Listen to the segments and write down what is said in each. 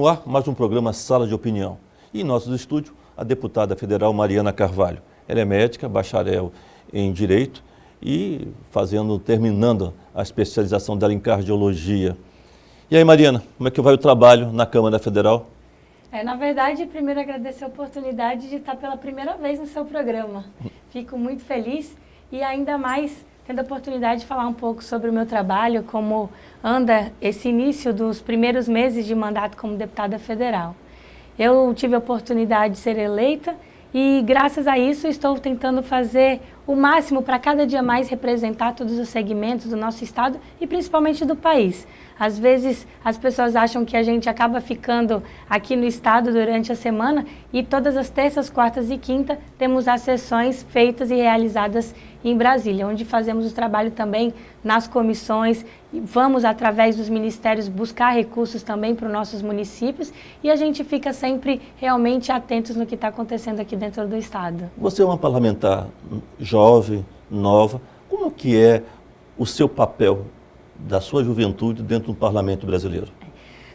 no ar mais um programa Sala de Opinião. E em nossos estúdios, a deputada federal Mariana Carvalho. Ela é médica, bacharel em Direito e terminando a especialização dela em Cardiologia. E aí, Mariana, como é que vai o trabalho na Câmara Federal? Na verdade, primeiro agradecer a oportunidade de estar pela primeira vez no seu programa. Fico muito feliz e ainda mais tendo a oportunidade de falar um pouco sobre o meu trabalho, como anda esse início dos primeiros meses de mandato como deputada federal. Eu tive a oportunidade de ser eleita e, graças a isso, estou tentando fazer o máximo para cada dia mais representar todos os segmentos do nosso estado e principalmente do país. Às vezes as pessoas acham que a gente acaba ficando aqui no estado durante a semana e todas as terças, quartas e quinta temos as sessões feitas e realizadas em Brasília, onde fazemos o trabalho também nas comissões, vamos através dos ministérios buscar recursos também para os nossos municípios e a gente fica sempre realmente atentos no que está acontecendo aqui dentro do estado. Você é uma parlamentar jovem, nova, como que é o seu papel da sua juventude dentro do parlamento brasileiro?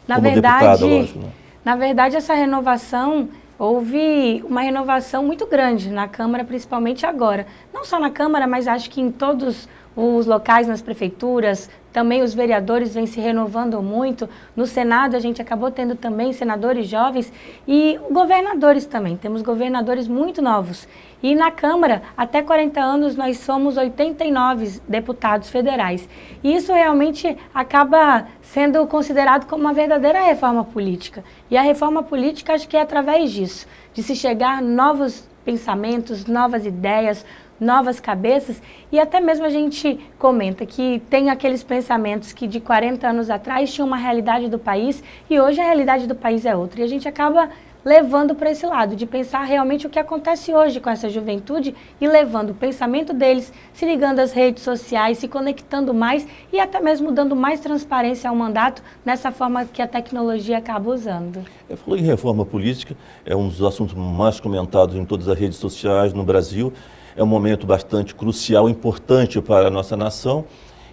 Deputada, lógico, né? Na verdade, essa renovação, houve uma renovação muito grande na Câmara, principalmente agora. Não só na Câmara, mas acho que em todos os locais, nas prefeituras, também os vereadores vêm se renovando muito. No Senado, a gente acabou tendo também senadores jovens e governadores também. Temos governadores muito novos. E na Câmara, até 40 anos, nós somos 89 deputados federais. E isso realmente acaba sendo considerado como uma verdadeira reforma política. E a reforma política, acho que é através disso, de se chegar a novos pensamentos, novas ideias, novas cabeças, e até mesmo a gente comenta que tem aqueles pensamentos que de 40 anos atrás tinham uma realidade do país e hoje a realidade do país é outra. E a gente acaba levando para esse lado, de pensar realmente o que acontece hoje com essa juventude e levando o pensamento deles, se ligando às redes sociais, se conectando mais e até mesmo dando mais transparência ao mandato nessa forma que a tecnologia acaba usando. Eu falou em reforma política, é um dos assuntos mais comentados em todas as redes sociais no Brasil. É um momento bastante crucial, importante para a nossa nação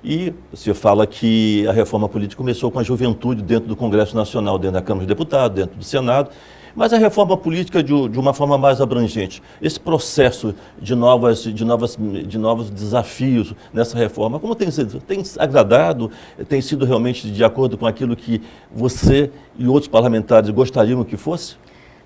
e você fala que a reforma política começou com a juventude dentro do Congresso Nacional, dentro da Câmara dos Deputados, dentro do Senado, mas a reforma política de uma forma mais abrangente. Esse processo de novos desafios nessa reforma, como tem sido? Tem agradado? Tem sido realmente de acordo com aquilo que você e outros parlamentares gostariam que fosse?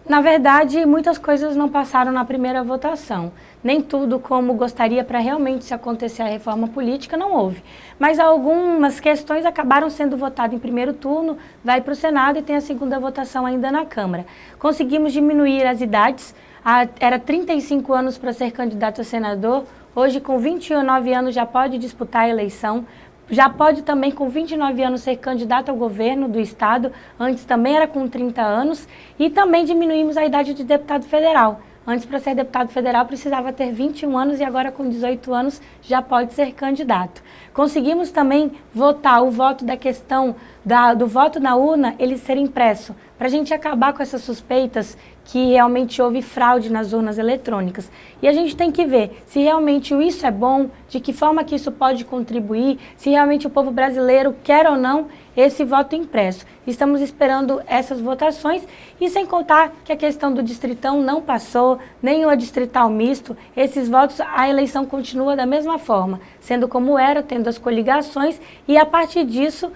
Na verdade, muitas coisas não passaram na primeira votação. Nem tudo como gostaria para realmente se acontecer a reforma política, não houve. Mas algumas questões acabaram sendo votadas em primeiro turno, vai para o Senado e tem a segunda votação ainda na Câmara. Conseguimos diminuir as idades, era 35 anos para ser candidato a senador, hoje com 29 anos já pode disputar a eleição. Já pode também com 29 anos ser candidato ao governo do estado, antes também era com 30 anos, e também diminuímos a idade de deputado federal. Antes, para ser deputado federal, precisava ter 21 anos e agora com 18 anos já pode ser candidato. Conseguimos também votar o voto da questão do voto na urna, ele ser impresso, para a gente acabar com essas suspeitas que realmente houve fraude nas urnas eletrônicas. E a gente tem que ver se realmente isso é bom, de que forma que isso pode contribuir, se realmente o povo brasileiro quer ou não esse voto impresso. Estamos esperando essas votações e sem contar que a questão do distritão não passou, nem o distrital misto, esses votos, a eleição continua da mesma forma, sendo como era, tendo as coligações e a partir disso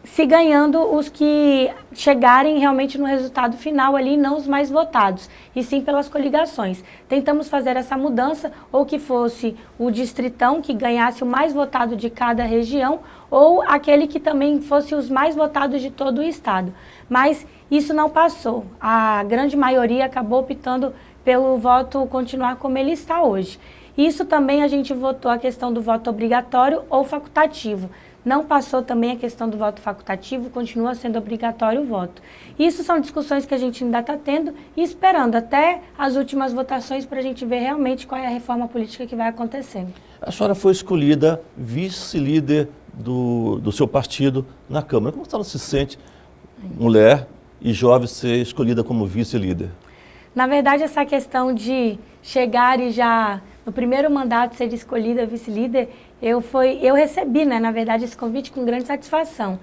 se ganhando os que chegarem realmente no resultado final ali, não os mais votados, e sim pelas coligações. Tentamos fazer essa mudança, ou que fosse o distritão que ganhasse o mais votado de cada região, ou aquele que também fosse os mais votados de todo o estado. Mas isso não passou. A grande maioria acabou optando pelo voto continuar como ele está hoje. Isso também a gente votou a questão do voto obrigatório ou facultativo. Não passou também a questão do voto facultativo, continua sendo obrigatório o voto. Isso são discussões que a gente ainda está tendo e esperando até as últimas votações para a gente ver realmente qual é a reforma política que vai acontecendo. A senhora foi escolhida vice-líder do seu partido na Câmara. Como a senhora se sente, mulher e jovem, ser escolhida como vice-líder? Na verdade, essa questão de chegar e já no primeiro mandato ser escolhida vice-líder, eu recebi, né, na verdade, esse convite com grande satisfação.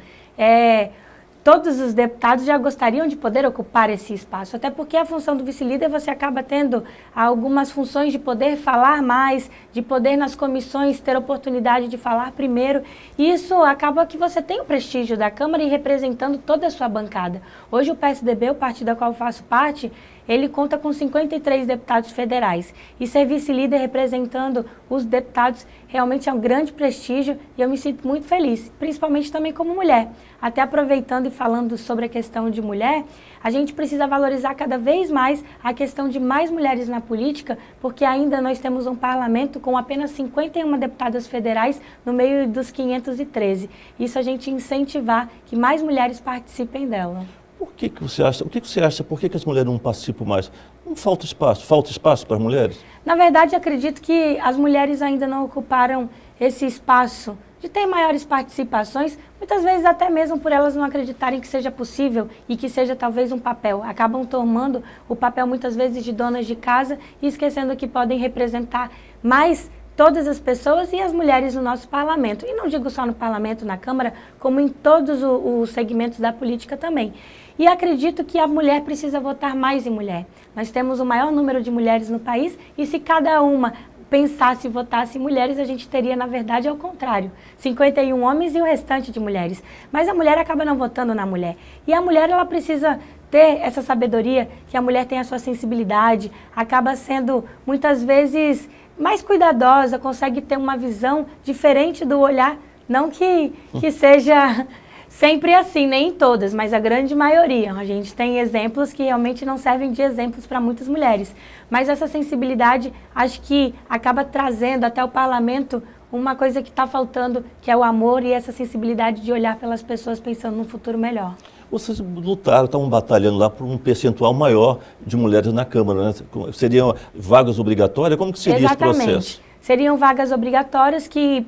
todos os deputados já gostariam de poder ocupar esse espaço, até porque a função do vice-líder você acaba tendo algumas funções de poder falar mais, de poder nas comissões ter oportunidade de falar primeiro, e isso acaba que você tem o prestígio da Câmara e representando toda a sua bancada. Hoje o PSDB, o partido da qual eu faço parte, ele conta com 53 deputados federais. E ser vice-líder representando os deputados realmente é um grande prestígio e eu me sinto muito feliz, principalmente também como mulher. Até aproveitando e falando sobre a questão de mulher, a gente precisa valorizar cada vez mais a questão de mais mulheres na política, porque ainda nós temos um parlamento com apenas 51 deputadas federais no meio dos 513. Isso a gente incentivar que mais mulheres participem dela. Por que você acha? O que você acha? Por que as mulheres não participam mais? Não falta espaço? Falta espaço para as mulheres? Na verdade, acredito que as mulheres ainda não ocuparam esse espaço de ter maiores participações, muitas vezes até mesmo por elas não acreditarem que seja possível e que seja talvez um papel. Acabam tomando o papel muitas vezes de donas de casa e esquecendo que podem representar mais todas as pessoas e as mulheres no nosso parlamento. E não digo só no parlamento, na Câmara, como em todos os segmentos da política também. E acredito que a mulher precisa votar mais em mulher. Nós temos o maior número de mulheres no país e se cada uma pensasse e votasse em mulheres, a gente teria, na verdade, ao contrário. 51 homens e o restante de mulheres. Mas a mulher acaba não votando na mulher. E a mulher, ela precisa ter essa sabedoria, que a mulher tem a sua sensibilidade, acaba sendo, muitas vezes, mais cuidadosa, consegue ter uma visão diferente do olhar. Não que seja sempre assim, nem em todas, mas a grande maioria. A gente tem exemplos que realmente não servem de exemplos para muitas mulheres. Mas essa sensibilidade, acho que acaba trazendo até o parlamento uma coisa que está faltando, que é o amor e essa sensibilidade de olhar pelas pessoas pensando num futuro melhor. Vocês lutaram, estavam batalhando lá por um percentual maior de mulheres na Câmara, né? Seriam vagas obrigatórias? Como que seria esse processo? Seriam vagas obrigatórias que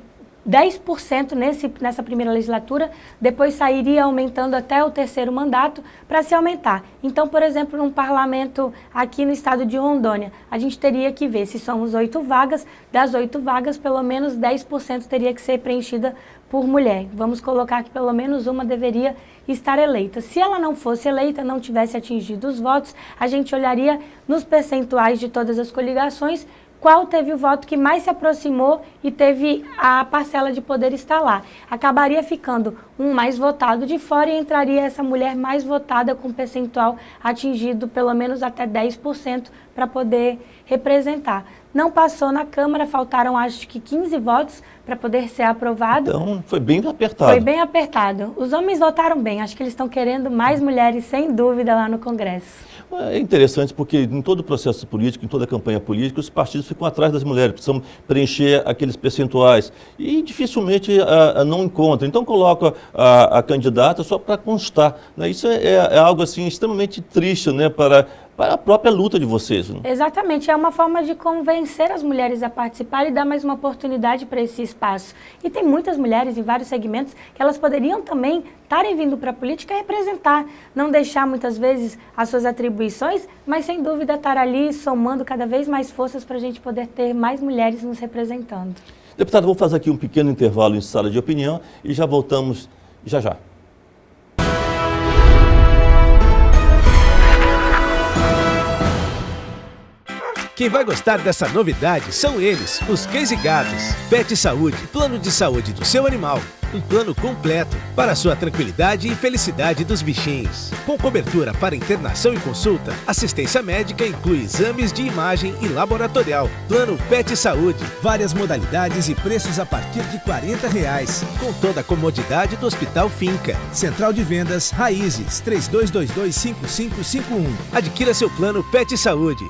10% nessa primeira legislatura, depois sairia aumentando até o terceiro mandato para se aumentar. Então, por exemplo, num parlamento aqui no estado de Rondônia, a gente teria que ver se somos 8 vagas, das 8 vagas, pelo menos 10% teria que ser preenchida por mulher. Vamos colocar que pelo menos uma deveria estar eleita. Se ela não fosse eleita, não tivesse atingido os votos, a gente olharia nos percentuais de todas as coligações, qual teve o voto que mais se aproximou e teve a parcela de poder estar lá. Acabaria ficando um mais votado de fora e entraria essa mulher mais votada com percentual atingido pelo menos até 10% para poder representar. Não passou na Câmara, faltaram acho que 15 votos para poder ser aprovado. Então foi bem apertado. Foi bem apertado. Os homens votaram bem, acho que eles estão querendo mais mulheres sem dúvida lá no Congresso. É interessante porque em todo o processo político, em toda a campanha política, os partidos ficam atrás das mulheres, precisam preencher aqueles percentuais e dificilmente não encontram. Então coloca a candidata só para constar, né? Isso é algo assim extremamente triste, né, para a própria luta de vocês. Né? Exatamente, é uma forma de convencer as mulheres a participar e dar mais uma oportunidade para esse espaço. E tem muitas mulheres em vários segmentos que elas poderiam também estarem vindo para a política representar, não deixar muitas vezes as suas atribuições, mas sem dúvida estar ali somando cada vez mais forças para a gente poder ter mais mulheres nos representando. Deputado, vou fazer aqui um pequeno intervalo em sala de opinião e já voltamos já já. Quem vai gostar dessa novidade são eles, os Cães e Gatos. Pet Saúde, plano de saúde do seu animal. Um plano completo para a sua tranquilidade e felicidade dos bichinhos. Com cobertura para internação e consulta, assistência médica inclui exames de imagem e laboratorial. Plano Pet Saúde, várias modalidades e preços a partir de R$40. Com toda a comodidade do Hospital Finca. Central de Vendas Raízes, 32225551. Adquira seu plano Pet Saúde.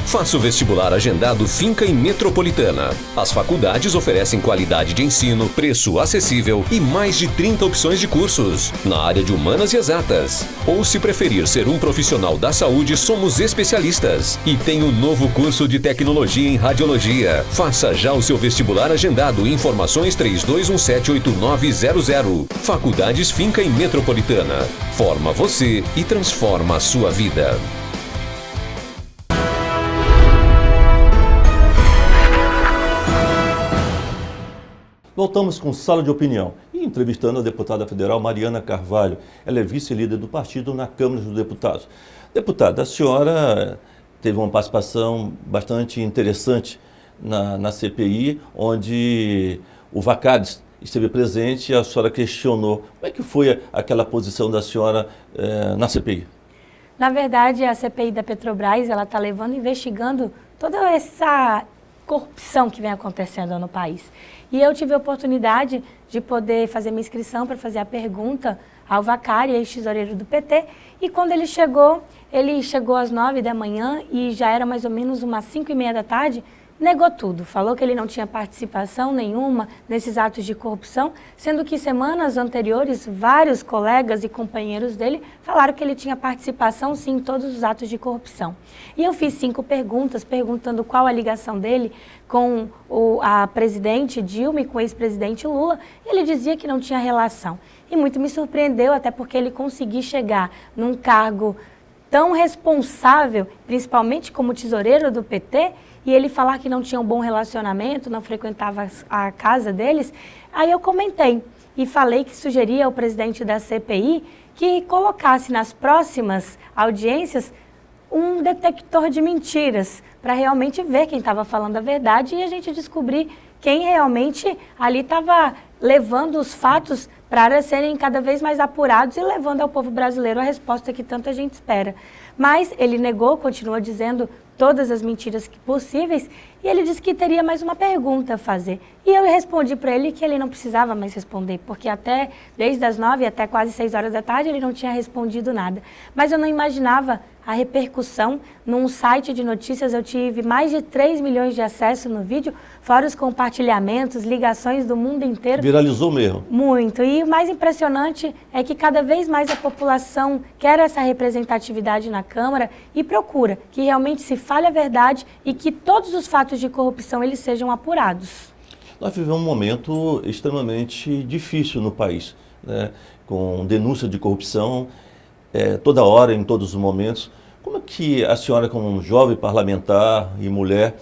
Faça o vestibular agendado Finca e Metropolitana. As faculdades oferecem qualidade de ensino, preço acessível e mais de 30 opções de cursos na área de humanas e exatas. Ou se preferir ser um profissional da saúde, somos especialistas. E tem um novo curso de tecnologia em radiologia. Faça já o seu vestibular agendado. Informações 32178900. Faculdades Finca e Metropolitana. Forma você e transforma a sua vida. Voltamos com Sala de Opinião. e entrevistando a deputada federal Mariana Carvalho. Ela é vice-líder do partido na Câmara dos Deputados. Deputada, a senhora teve uma participação bastante interessante na CPI, onde o Vacades esteve presente e a senhora questionou. Como é que foi aquela posição da senhora na CPI? Na verdade, a CPI da Petrobras, ela está levando, investigando toda essa corrupção que vem acontecendo no país. E eu tive a oportunidade de poder fazer minha inscrição para fazer a pergunta ao Vacari, ex-tesoureiro do PT, e quando ele chegou às 9 da manhã e já era mais ou menos umas 5h30 da tarde, negou tudo, falou que ele não tinha participação nenhuma nesses atos de corrupção, sendo que semanas anteriores, vários colegas e companheiros dele falaram que ele tinha participação sim em todos os atos de corrupção. E eu fiz 5 perguntas, perguntando qual a ligação dele com a presidente Dilma e com o ex-presidente Lula, e ele dizia que não tinha relação. E muito me surpreendeu, até porque ele conseguiu chegar num cargo tão responsável, principalmente como tesoureiro do PT, e ele falar que não tinha um bom relacionamento, não frequentava a casa deles. Aí eu comentei e falei que sugeria ao presidente da CPI que colocasse nas próximas audiências um detector de mentiras, para realmente ver quem estava falando a verdade e a gente descobrir quem realmente ali estava levando os fatos para serem cada vez mais apurados e levando ao povo brasileiro a resposta que tanta gente espera. Mas ele negou, continua dizendo todas as mentiras possíveis, e ele disse que teria mais uma pergunta a fazer. E eu respondi para ele que ele não precisava mais responder, porque desde as 9 até quase 6 horas da tarde ele não tinha respondido nada. Mas eu não imaginava a repercussão. Num site de notícias eu tive mais de 3 milhões de acessos no vídeo, fora os compartilhamentos, ligações do mundo inteiro. Viralizou mesmo. Muito. E o mais impressionante é que cada vez mais a população quer essa representatividade na Câmara e procura que realmente se fale a verdade e que todos os fatos de corrupção eles sejam apurados. Nós vivemos um momento extremamente difícil no país, né? Com denúncia de corrupção toda hora, em todos os momentos. Como é que a senhora, como jovem parlamentar e mulher,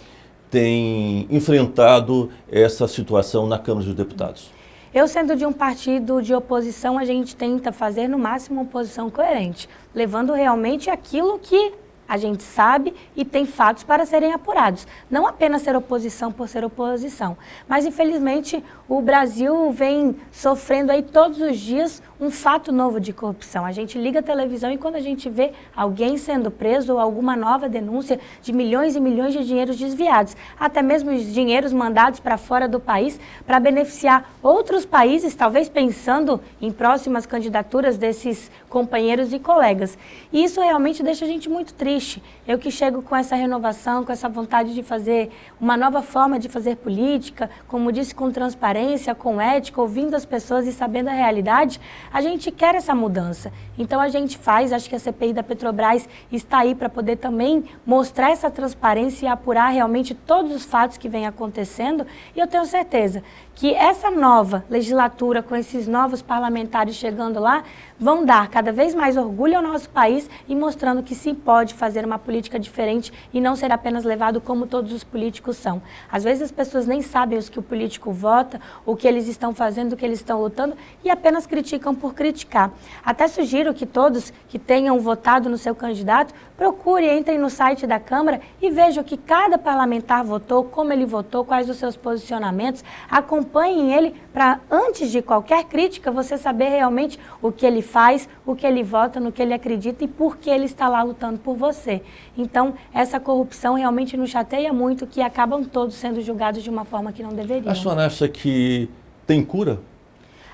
tem enfrentado essa situação na Câmara dos Deputados? Eu, sendo de um partido de oposição, a gente tenta fazer no máximo uma oposição coerente, levando realmente aquilo que a gente sabe e tem fatos para serem apurados. Não apenas ser oposição por ser oposição, mas infelizmente o Brasil vem sofrendo aí todos os dias um fato novo de corrupção. A gente liga a televisão e quando a gente vê alguém sendo preso ou alguma nova denúncia de milhões e milhões de dinheiros desviados, até mesmo os dinheiros mandados para fora do país para beneficiar outros países, talvez pensando em próximas candidaturas desses companheiros e colegas. E isso realmente deixa a gente muito triste. Eu que chego com essa renovação, com essa vontade de fazer uma nova forma de fazer política, como disse, com transparência, com ética, ouvindo as pessoas e sabendo a realidade, a gente quer essa mudança. Então a gente faz, acho que a CPI da Petrobras está aí para poder também mostrar essa transparência e apurar realmente todos os fatos que vêm acontecendo, e eu tenho certeza que essa nova legislatura, com esses novos parlamentares chegando lá, vão dar cada vez mais orgulho ao nosso país e mostrando que se pode fazer uma política diferente e não ser apenas levado como todos os políticos são. Às vezes as pessoas nem sabem o que o político vota, o que eles estão fazendo, o que eles estão lutando e apenas criticam por criticar. Até sugiro que todos que tenham votado no seu candidato, procurem, entrem no site da Câmara e vejam o que cada parlamentar votou, como ele votou, quais os seus posicionamentos, acompanhem ele para, antes de qualquer crítica, você saber realmente o que ele faz, o que ele vota, no que ele acredita e por que ele está lá lutando por você. Então, essa corrupção realmente nos chateia muito, que acabam todos sendo julgados de uma forma que não deveriam. A senhora acha que tem cura?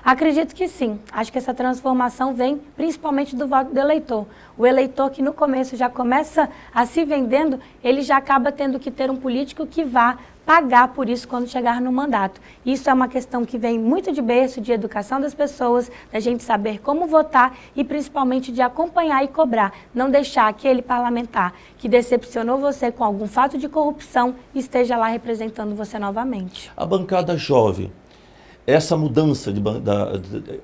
Acredito que sim. Acho que essa transformação vem principalmente do voto do eleitor. O eleitor que no começo já começa a se vendendo, ele já acaba tendo que ter um político que vá pagar por isso quando chegar no mandato. Isso é uma questão que vem muito de berço, de educação das pessoas, da gente saber como votar e principalmente de acompanhar e cobrar. Não deixar aquele parlamentar que decepcionou você com algum fato de corrupção esteja lá representando você novamente. A bancada jovem, essa mudança,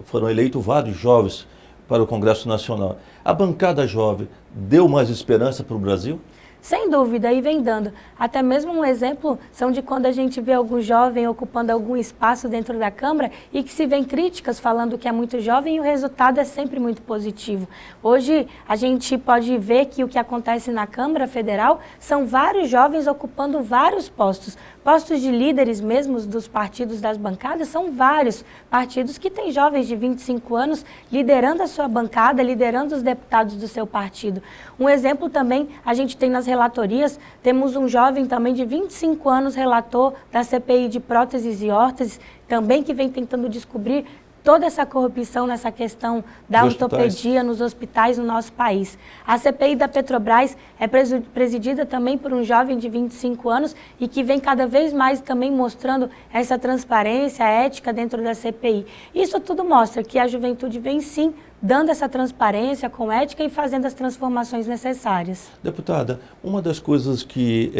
foram eleitos vários jovens para o Congresso Nacional. A bancada jovem deu mais esperança para o Brasil? Sem dúvida, e vem dando. Até mesmo um exemplo são de quando a gente vê algum jovem ocupando algum espaço dentro da Câmara e que se vê críticas falando que é muito jovem e o resultado é sempre muito positivo. Hoje a gente pode ver que o que acontece na Câmara Federal são vários jovens ocupando vários postos. Postos de líderes mesmo dos partidos das bancadas, são vários partidos que têm jovens de 25 anos liderando a sua bancada, liderando os deputados do seu partido. Um exemplo também, a gente tem nas relatorias, temos um jovem também de 25 anos, relator da CPI de próteses e órteses, também que vem tentando descobrir toda essa corrupção nessa questão da ortopedia nos hospitais no nosso país. A CPI da Petrobras é presidida também por um jovem de 25 anos e que vem cada vez mais também mostrando essa transparência, ética dentro da CPI. Isso tudo mostra que a juventude vem sim dando essa transparência com ética e fazendo as transformações necessárias. Deputada, uma das coisas que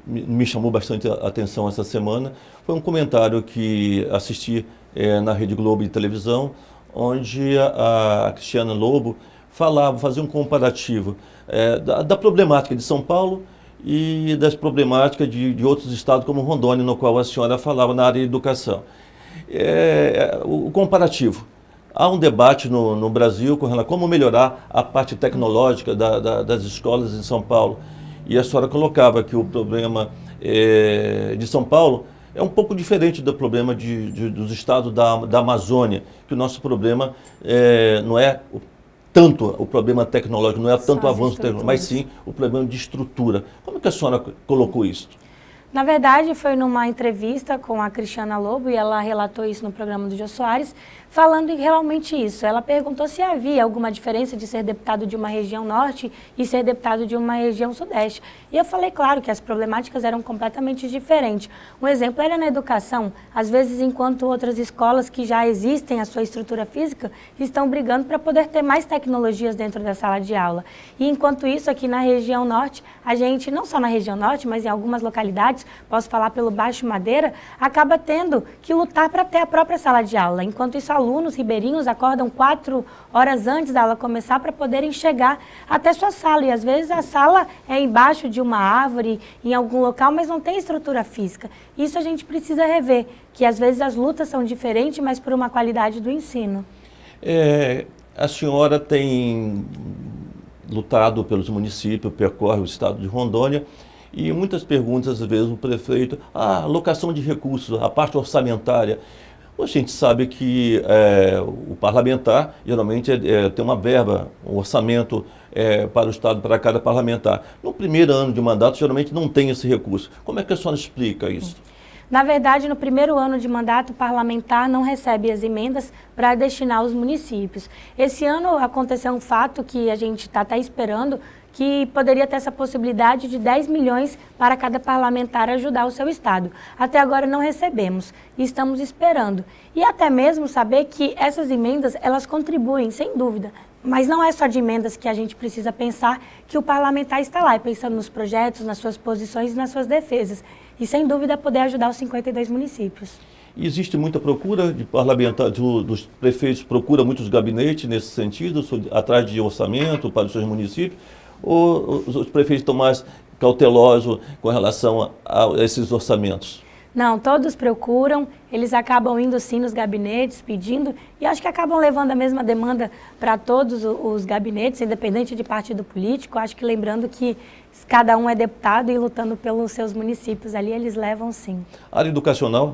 me chamou bastante a atenção essa semana foi um comentário que assisti na Rede Globo de televisão, onde a Cristiana Lobo fazia um comparativo da problemática de São Paulo e das problemáticas de outros estados como Rondônia, no qual a senhora falava na área de educação. O comparativo. Há um debate no Brasil com relação a como melhorar a parte tecnológica das escolas em São Paulo. E a senhora colocava que o problema de São Paulo é um pouco diferente do problema dos estados da Amazônia, que o nosso problema não é tanto o problema tecnológico, não é tanto o avanço tecnológico, mas sim o problema de estrutura. Como que a senhora colocou isso? Na verdade, foi numa entrevista com a Cristiana Lobo, e ela relatou isso no programa do Jô Soares, falando realmente isso. Ela perguntou se havia alguma diferença de ser deputado de uma região norte e ser deputado de uma região sudeste. E eu falei, claro, que as problemáticas eram completamente diferentes. Um exemplo era na educação. Às vezes, enquanto outras escolas que já existem a sua estrutura física, estão brigando para poder ter mais tecnologias dentro da sala de aula. E enquanto isso, aqui na região norte, a gente, não só na região norte, mas em algumas localidades, posso falar pelo Baixo Madeira, acaba tendo que lutar para ter a própria sala de aula. Enquanto isso, alunos ribeirinhos acordam 4 horas antes da aula começar para poderem chegar até sua sala. E às vezes a sala é embaixo de uma árvore, em algum local, mas não tem estrutura física. Isso a gente precisa rever, que às vezes as lutas são diferentes, mas por uma qualidade do ensino. A senhora tem lutado pelos municípios, percorre o estado de Rondônia, e muitas perguntas, às vezes, o prefeito, a alocação de recursos, a parte orçamentária. A gente sabe que o parlamentar, geralmente, tem uma verba, um orçamento para o Estado, para cada parlamentar. No primeiro ano de mandato, geralmente, não tem esse recurso. Como é que a senhora explica isso? Na verdade, no primeiro ano de mandato, o parlamentar não recebe as emendas para destinar aos municípios. Esse ano aconteceu um fato que a gente está até esperando, que poderia ter essa possibilidade de 10 milhões para cada parlamentar ajudar o seu estado. Até agora não recebemos e estamos esperando. E até mesmo saber que essas emendas, elas contribuem, sem dúvida. Mas não é só de emendas que a gente precisa pensar, que o parlamentar está lá, pensando nos projetos, nas suas posições e nas suas defesas. E sem dúvida poder ajudar os 52 municípios. E existe muita procura de parlamentar, dos prefeitos, procura muitos gabinetes nesse sentido, atrás de orçamento para os seus municípios, ou os prefeitos estão mais cautelosos com relação a esses orçamentos? Não, todos procuram, eles acabam indo sim nos gabinetes, pedindo, e acho que acabam levando a mesma demanda para todos os gabinetes, independente de partido político. Acho que lembrando que cada um é deputado e lutando pelos seus municípios ali, eles levam sim. A área educacional,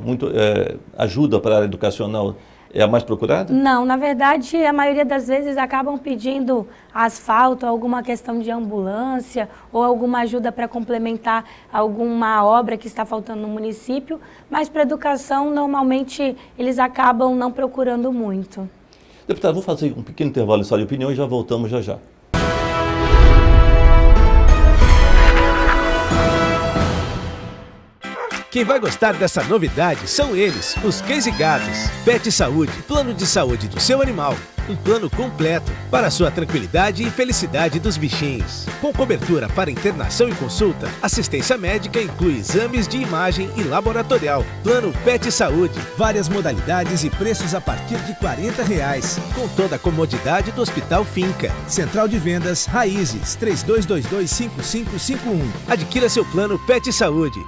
ajuda para a área educacional, é a mais procurada? Não, na verdade, a maioria das vezes acabam pedindo asfalto, alguma questão de ambulância ou alguma ajuda para complementar alguma obra que está faltando no município, mas para educação, normalmente, eles acabam não procurando muito. Deputado, vou fazer um pequeno intervalo em sala de opinião e já voltamos já já. Quem vai gostar dessa novidade são eles, os Cães e Gatos. Pet Saúde, plano de saúde do seu animal. um plano completo para a sua tranquilidade e felicidade dos bichinhos. Com cobertura para internação e consulta, assistência médica inclui exames de imagem e laboratorial. Plano Pet Saúde, várias modalidades e preços a partir de R$40, com toda a comodidade do Hospital Finca. Central de Vendas Raízes, 3222-5551. Adquira seu plano Pet Saúde.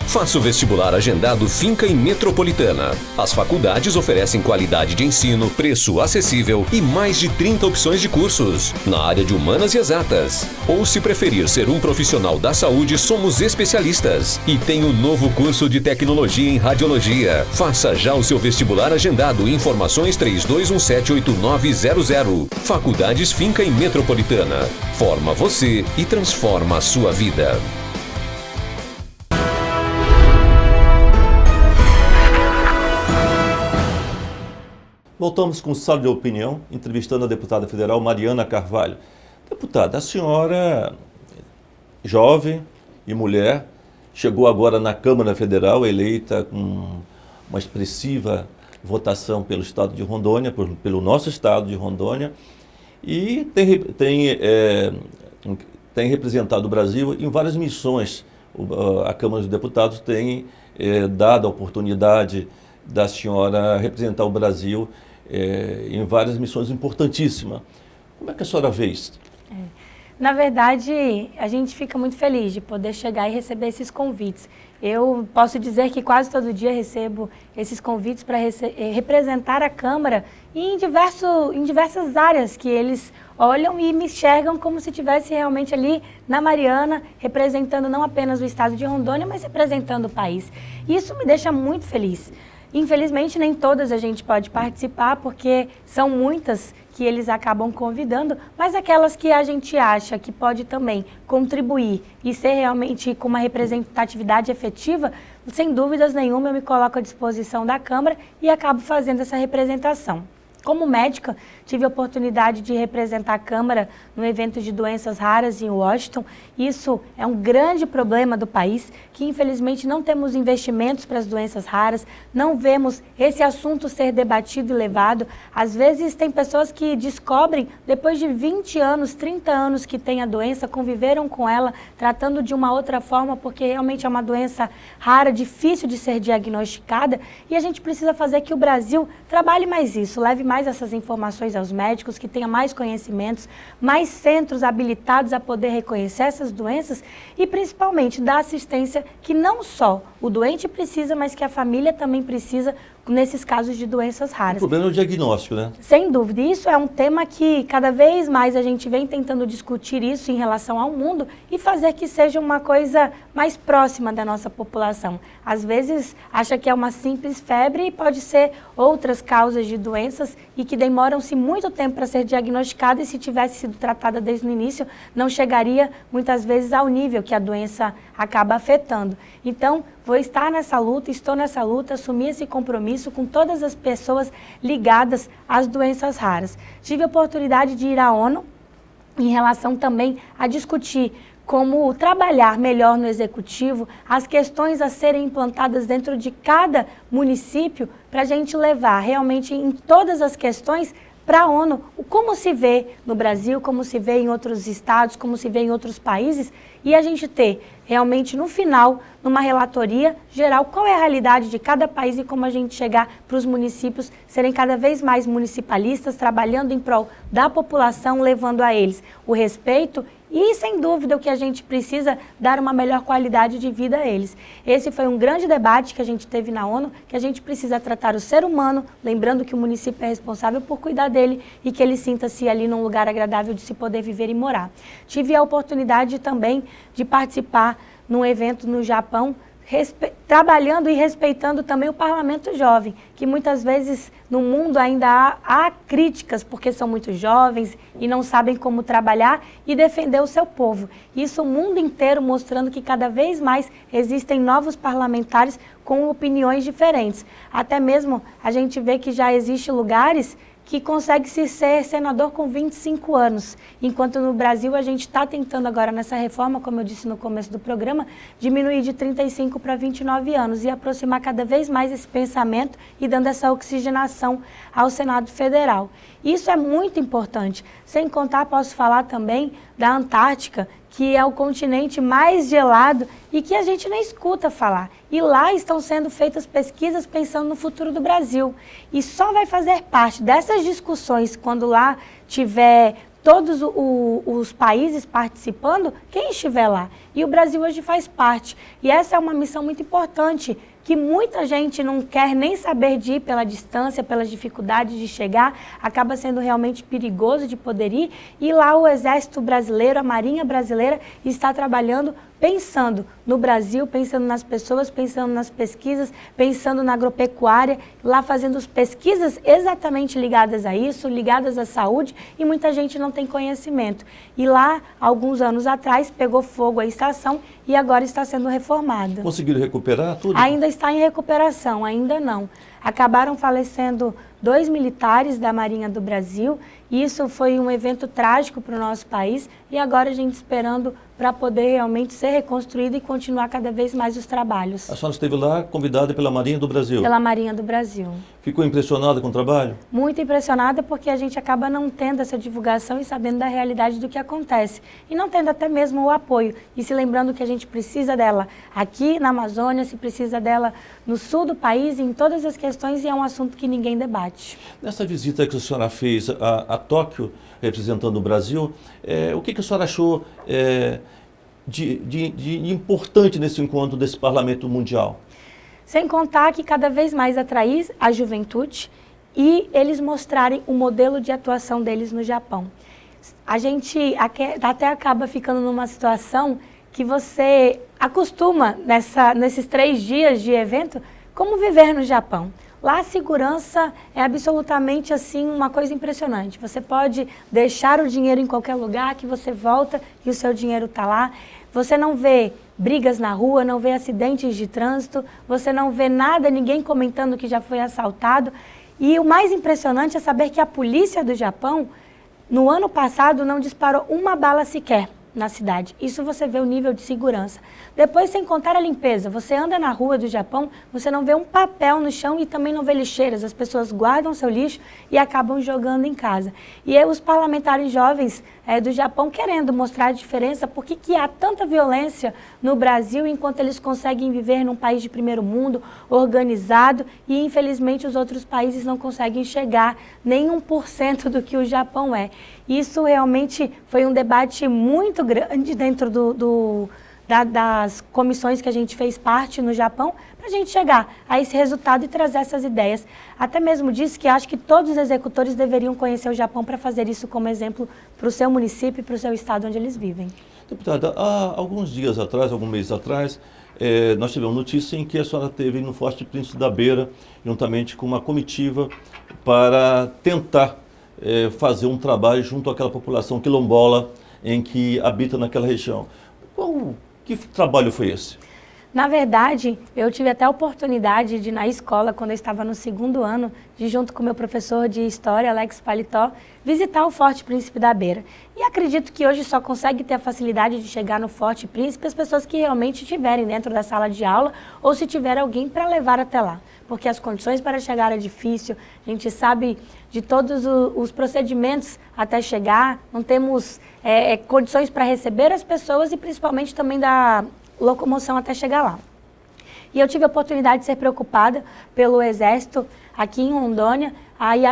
Faça o vestibular agendado Finca e Metropolitana. As faculdades oferecem qualidade de ensino, preço acessível e mais de 30 opções de cursos na área de humanas e exatas. Ou, se preferir ser um profissional da saúde, somos especialistas. E tem um novo curso de tecnologia em radiologia. Faça já o seu vestibular agendado. Informações 32178900. Faculdades Finca e Metropolitana. Forma você e transforma a sua vida. Voltamos com o Sala de Opinião, entrevistando a deputada federal Mariana Carvalho. Deputada, a senhora, jovem e mulher, chegou agora na Câmara Federal, eleita com uma expressiva votação pelo estado de Rondônia, pelo nosso estado de Rondônia, e tem representado o Brasil em várias missões. A Câmara dos Deputados tem dado a oportunidade da senhora representar o Brasil em várias missões importantíssimas. Como é que a senhora vê isso? Na verdade, a gente fica muito feliz de poder chegar e receber esses convites. Eu posso dizer que quase todo dia recebo esses convites para representar a Câmara em diversas áreas que eles olham e me enxergam como se estivesse realmente ali na Mariana, representando não apenas o estado de Rondônia, mas representando o país. Isso me deixa muito feliz. Infelizmente, nem todas a gente pode participar, porque são muitas que eles acabam convidando, mas aquelas que a gente acha que pode também contribuir e ser realmente com uma representatividade efetiva, sem dúvidas nenhuma eu me coloco à disposição da Câmara e acabo fazendo essa representação. Como médica, tive a oportunidade de representar a Câmara no evento de doenças raras em Washington. Isso é um grande problema do país, que infelizmente não temos investimentos para as doenças raras, não vemos esse assunto ser debatido e levado. Às vezes tem pessoas que descobrem, depois de 20 anos, 30 anos que têm a doença, conviveram com ela, tratando de uma outra forma, porque realmente é uma doença rara, difícil de ser diagnosticada, e a gente precisa fazer que o Brasil trabalhe mais isso, leve mais essas informações aos médicos, que tenha mais conhecimentos, mais centros habilitados a poder reconhecer essas doenças e principalmente dar assistência que não só o doente precisa, mas que a família também precisa nesses casos de doenças raras. O problema é o diagnóstico, né? Sem dúvida. Isso é um tema que cada vez mais a gente vem tentando discutir isso em relação ao mundo e fazer que seja uma coisa mais próxima da nossa população. Às vezes acha que é uma simples febre e pode ser outras causas de doenças e que demoram-se muito tempo para ser diagnosticada, e se tivesse sido tratada desde o início, não chegaria muitas vezes ao nível que a doença acaba afetando. Então, vou estar nessa luta, estou nessa luta, assumi esse compromisso com todas as pessoas ligadas às doenças raras. Tive a oportunidade de ir à ONU em relação também a discutir como trabalhar melhor no executivo, as questões a serem implantadas dentro de cada município, para a gente levar realmente em todas as questões para a ONU, como se vê no Brasil, como se vê em outros estados, como se vê em outros países, e a gente ter realmente no final, numa relatoria geral, qual é a realidade de cada país e como a gente chegar para os municípios serem cada vez mais municipalistas, trabalhando em prol da população, levando a eles o respeito e, sem dúvida, o que a gente precisa, dar uma melhor qualidade de vida a eles. Esse foi um grande debate que a gente teve na ONU, que a gente precisa tratar o ser humano, lembrando que o município é responsável por cuidar dele e que ele sinta-se ali num lugar agradável de se poder viver e morar. Tive a oportunidade também de participar num evento no Japão, trabalhando e respeitando também o parlamento jovem, que muitas vezes no mundo ainda há críticas porque são muito jovens e não sabem como trabalhar e defender o seu povo. Isso o mundo inteiro mostrando que cada vez mais existem novos parlamentares com opiniões diferentes. Até mesmo a gente vê que já existem lugares que consegue se ser senador com 25 anos, enquanto no Brasil a gente está tentando agora nessa reforma, como eu disse no começo do programa, diminuir de 35 para 29 anos e aproximar cada vez mais esse pensamento e dando essa oxigenação ao Senado Federal. Isso é muito importante, sem contar, posso falar também da Antártica, que é o continente mais gelado e que a gente nem escuta falar. E lá estão sendo feitas pesquisas pensando no futuro do Brasil. E só vai fazer parte dessas discussões quando lá tiver todos os países participando, quem estiver lá. E o Brasil hoje faz parte. E essa é uma missão muito importante, que muita gente não quer nem saber de ir pela distância, pelas dificuldades de chegar, acaba sendo realmente perigoso de poder ir. E lá o Exército Brasileiro, a Marinha Brasileira, está trabalhando pensando no Brasil, pensando nas pessoas, pensando nas pesquisas, pensando na agropecuária, lá fazendo as pesquisas exatamente ligadas a isso, ligadas à saúde, e muita gente não tem conhecimento. E lá, alguns anos atrás, pegou fogo a estação e agora está sendo reformada. Conseguiram recuperar tudo? Ainda está em recuperação, ainda não. Acabaram falecendo 2 militares da Marinha do Brasil, e isso foi um evento trágico para o nosso país, e agora a gente esperando para poder realmente ser reconstruído e continuar cada vez mais os trabalhos. A senhora esteve lá convidada pela Marinha do Brasil. Pela Marinha do Brasil. Ficou impressionada com o trabalho? Muito impressionada, porque a gente acaba não tendo essa divulgação e sabendo da realidade do que acontece. E não tendo até mesmo o apoio. E se lembrando que a gente precisa dela aqui na Amazônia, se precisa dela no sul do país, em todas as questões, e é um assunto que ninguém debate. Nessa visita que a senhora fez a Tóquio, representando o Brasil, o que a senhora achou de importante nesse encontro desse Parlamento Mundial? Sem contar que cada vez mais atrair a juventude e eles mostrarem o modelo de atuação deles no Japão. A gente até acaba ficando numa situação que você acostuma nesses 3 dias de evento como viver no Japão. Lá a segurança é absolutamente assim uma coisa impressionante. Você pode deixar o dinheiro em qualquer lugar que você volta e o seu dinheiro está lá. Você não vê brigas na rua, não vê acidentes de trânsito, você não vê nada, ninguém comentando que já foi assaltado. E o mais impressionante é saber que a polícia do Japão, no ano passado, não disparou uma bala sequer na cidade. Isso você vê o nível de segurança. Depois, sem contar a limpeza, você anda na rua do Japão, você não vê um papel no chão e também não vê lixeiras. As pessoas guardam seu lixo e acabam jogando em casa. E aí, os parlamentares jovens do Japão querendo mostrar a diferença, por que há tanta violência no Brasil, enquanto eles conseguem viver num país de primeiro mundo, organizado, e infelizmente os outros países não conseguem chegar nem 1% do que o Japão é. Isso realmente foi um debate muito grande dentro das comissões que a gente fez parte no Japão, para a gente chegar a esse resultado e trazer essas ideias. Até mesmo disse que acho que todos os executores deveriam conhecer o Japão para fazer isso como exemplo para o seu município e para o seu estado onde eles vivem. Deputada, há alguns dias atrás, alguns meses atrás, nós tivemos notícia em que a senhora esteve no Forte Príncipe da Beira, juntamente com uma comitiva, para tentar fazer um trabalho junto àquela população quilombola em que habita naquela região. Que trabalho foi esse? Na verdade, eu tive até a oportunidade de, na escola, quando eu estava no 2º ano, de, junto com meu professor de História, Alex Paletó, visitar o Forte Príncipe da Beira. E acredito que hoje só consegue ter a facilidade de chegar no Forte Príncipe as pessoas que realmente estiverem dentro da sala de aula ou se tiver alguém para levar até lá. Porque as condições para chegar é difícil, a gente sabe de todos os procedimentos até chegar, não temos condições para receber as pessoas e principalmente também da locomoção até chegar lá. E eu tive a oportunidade de ser preocupada pelo Exército aqui em Rondônia, aí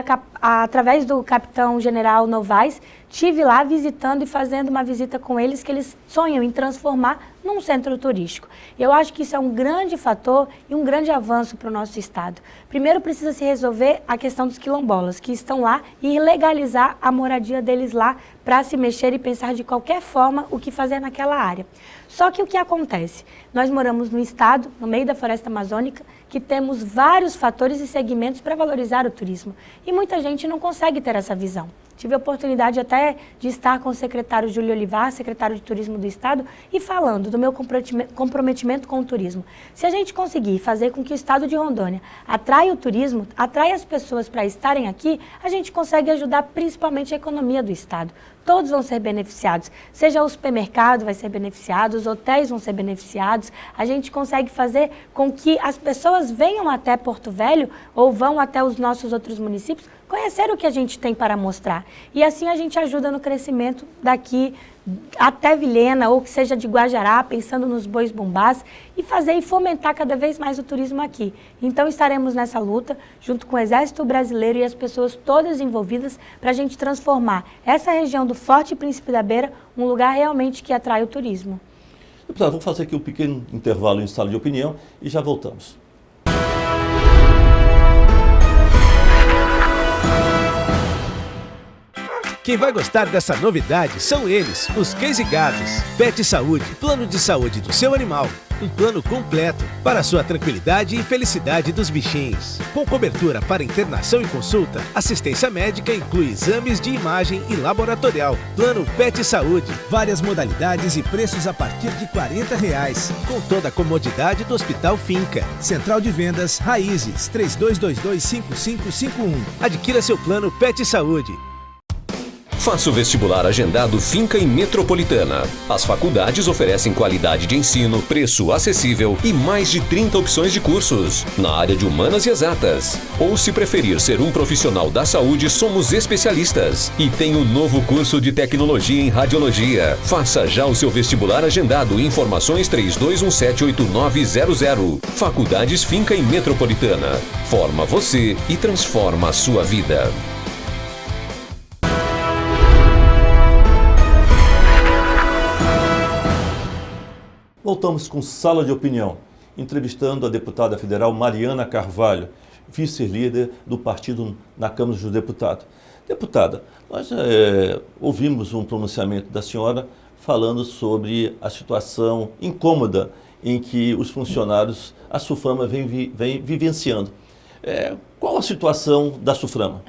através do capitão general Novaes, estive lá visitando e fazendo uma visita com eles, que eles sonham em transformar num centro turístico. Eu acho que isso é um grande fator e um grande avanço para o nosso estado. Primeiro precisa se resolver a questão dos quilombolas, que estão lá, e legalizar a moradia deles lá para se mexer e pensar de qualquer forma o que fazer naquela área. Só que o que acontece? Nós moramos num estado, no meio da floresta amazônica, que temos vários fatores e segmentos para valorizar o turismo. E muita gente não consegue ter essa visão. Tive a oportunidade até de estar com o secretário Júlio Olivar, secretário de Turismo do Estado, e falando do meu comprometimento com o turismo. Se a gente conseguir fazer com que o Estado de Rondônia atraia o turismo, atraia as pessoas para estarem aqui, a gente consegue ajudar principalmente a economia do Estado. Todos vão ser beneficiados, seja o supermercado vai ser beneficiado, os hotéis vão ser beneficiados, a gente consegue fazer com que as pessoas venham até Porto Velho ou vão até os nossos outros municípios conhecer o que a gente tem para mostrar. E assim a gente ajuda no crescimento daqui até Vilhena, ou que seja de Guajará, pensando nos bois bumbás, e fazer e fomentar cada vez mais o turismo aqui. Então estaremos nessa luta, junto com o Exército Brasileiro e as pessoas todas envolvidas, para a gente transformar essa região do Forte Príncipe da Beira um lugar realmente que atrai o turismo. Deputado, vou fazer aqui um pequeno intervalo em sala de opinião e já voltamos. Quem vai gostar dessa novidade são eles, os Cães e Gatos. Pet Saúde, plano de saúde do seu animal. Um plano completo para a sua tranquilidade e felicidade dos bichinhos. Com cobertura para internação e consulta, assistência médica inclui exames de imagem e laboratorial. Plano Pet Saúde, várias modalidades e preços a partir de R$40. Com toda a comodidade do Hospital Finca. Central de Vendas Raízes, 3222-5551. Adquira seu plano Pet Saúde. Faça o vestibular agendado Finca e Metropolitana. As faculdades oferecem qualidade de ensino, preço acessível e mais de 30 opções de cursos na área de humanas e exatas. Ou se preferir ser um profissional da saúde, somos especialistas. E tem um novo curso de tecnologia em radiologia. Faça já o seu vestibular agendado. Informações 32178900. Faculdades Finca e Metropolitana. Forma você e transforma a sua vida. Voltamos com Sala de Opinião, entrevistando a deputada federal Mariana Carvalho, vice-líder do partido na Câmara dos Deputados. Deputada, nós ouvimos um pronunciamento da senhora falando sobre a situação incômoda em que os funcionários, a SUFRAMA vem vivenciando. Qual a situação da SUFRAMA?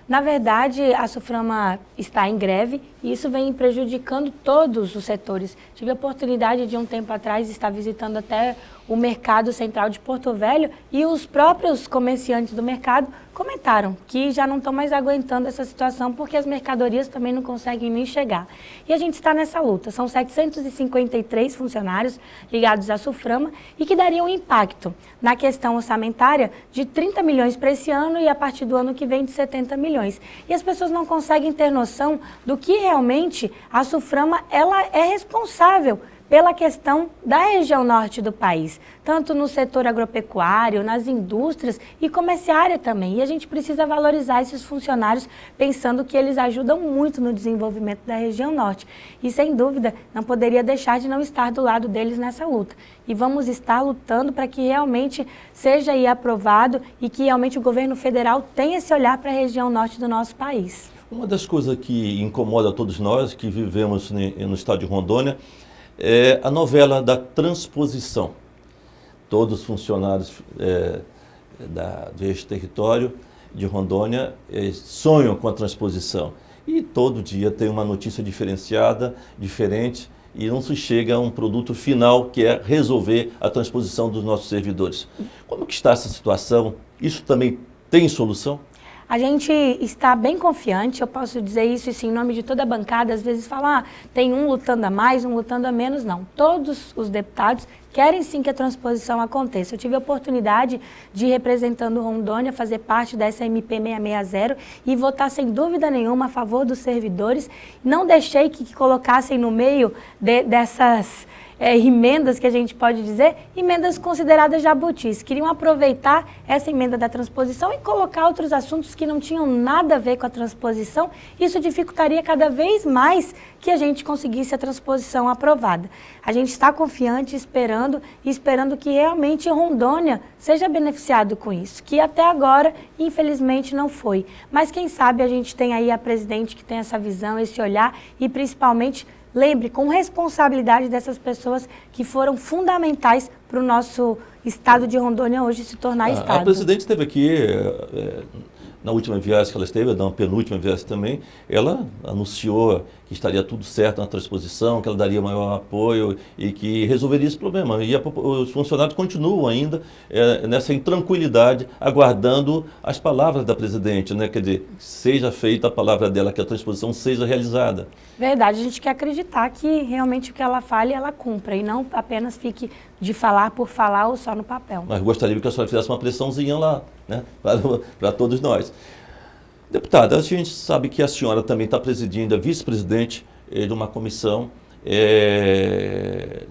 Na verdade, a SUFRAMA está em greve e isso vem prejudicando todos os setores. Tive a oportunidade de um tempo atrás estar visitando até o Mercado Central de Porto Velho e os próprios comerciantes do mercado comentaram que já não estão mais aguentando essa situação porque as mercadorias também não conseguem nem chegar. E a gente está nessa luta. São 753 funcionários ligados à SUFRAMA e que dariam um impacto na questão orçamentária de 30 milhões para esse ano e a partir do ano que vem de 70 milhões. E as pessoas não conseguem ter noção do que realmente a SUFRAMA ela é responsável pela questão da região norte do país, tanto no setor agropecuário, nas indústrias e comerciária também. E a gente precisa valorizar esses funcionários pensando que eles ajudam muito no desenvolvimento da região norte. E sem dúvida, não poderia deixar de não estar do lado deles nessa luta. E vamos estar lutando para que realmente seja aí aprovado e que realmente o governo federal tenha esse olhar para a região norte do nosso país. Uma das coisas que incomoda todos nós que vivemos no estado de Rondônia é a novela da transposição. Todos os funcionários deste território de Rondônia sonham com a transposição. E todo dia tem uma notícia diferenciada, diferente, e não se chega a um produto final que é resolver a transposição dos nossos servidores. Como que está essa situação? Isso também tem solução? A gente está bem confiante, eu posso dizer isso em nome de toda a bancada, às vezes falar, tem um lutando a mais, um lutando a menos, não. Todos os deputados querem sim que a transposição aconteça. Eu tive a oportunidade de, representando Rondônia, fazer parte dessa MP 660 e votar sem dúvida nenhuma a favor dos servidores. Não deixei que colocassem no meio dessas emendas que a gente pode dizer, emendas consideradas jabutis. Queriam aproveitar essa emenda da transposição e colocar outros assuntos que não tinham nada a ver com a transposição. Isso dificultaria cada vez mais que a gente conseguisse a transposição aprovada. A gente está confiante, esperando que realmente Rondônia seja beneficiado com isso, que até agora, infelizmente, não foi. Mas quem sabe a gente tem aí a presidente que tem essa visão, esse olhar e principalmente lembre, com responsabilidade dessas pessoas que foram fundamentais para o nosso estado de Rondônia hoje se tornar estado. A presidente esteve aqui na última viagem que ela esteve, na penúltima viagem também, ela anunciou que estaria tudo certo na transposição, que ela daria maior apoio e que resolveria esse problema. E os funcionários continuam ainda nessa intranquilidade, aguardando as palavras da presidente, né? Quer dizer, seja feita a palavra dela, que a transposição seja realizada. Verdade, a gente quer acreditar que realmente o que ela fale, ela cumpra e não apenas fique de falar por falar ou só no papel. Mas gostaria que a senhora fizesse uma pressãozinha lá, né? Para todos nós. Deputada, a gente sabe que a senhora também está presidindo, é vice-presidente de uma comissão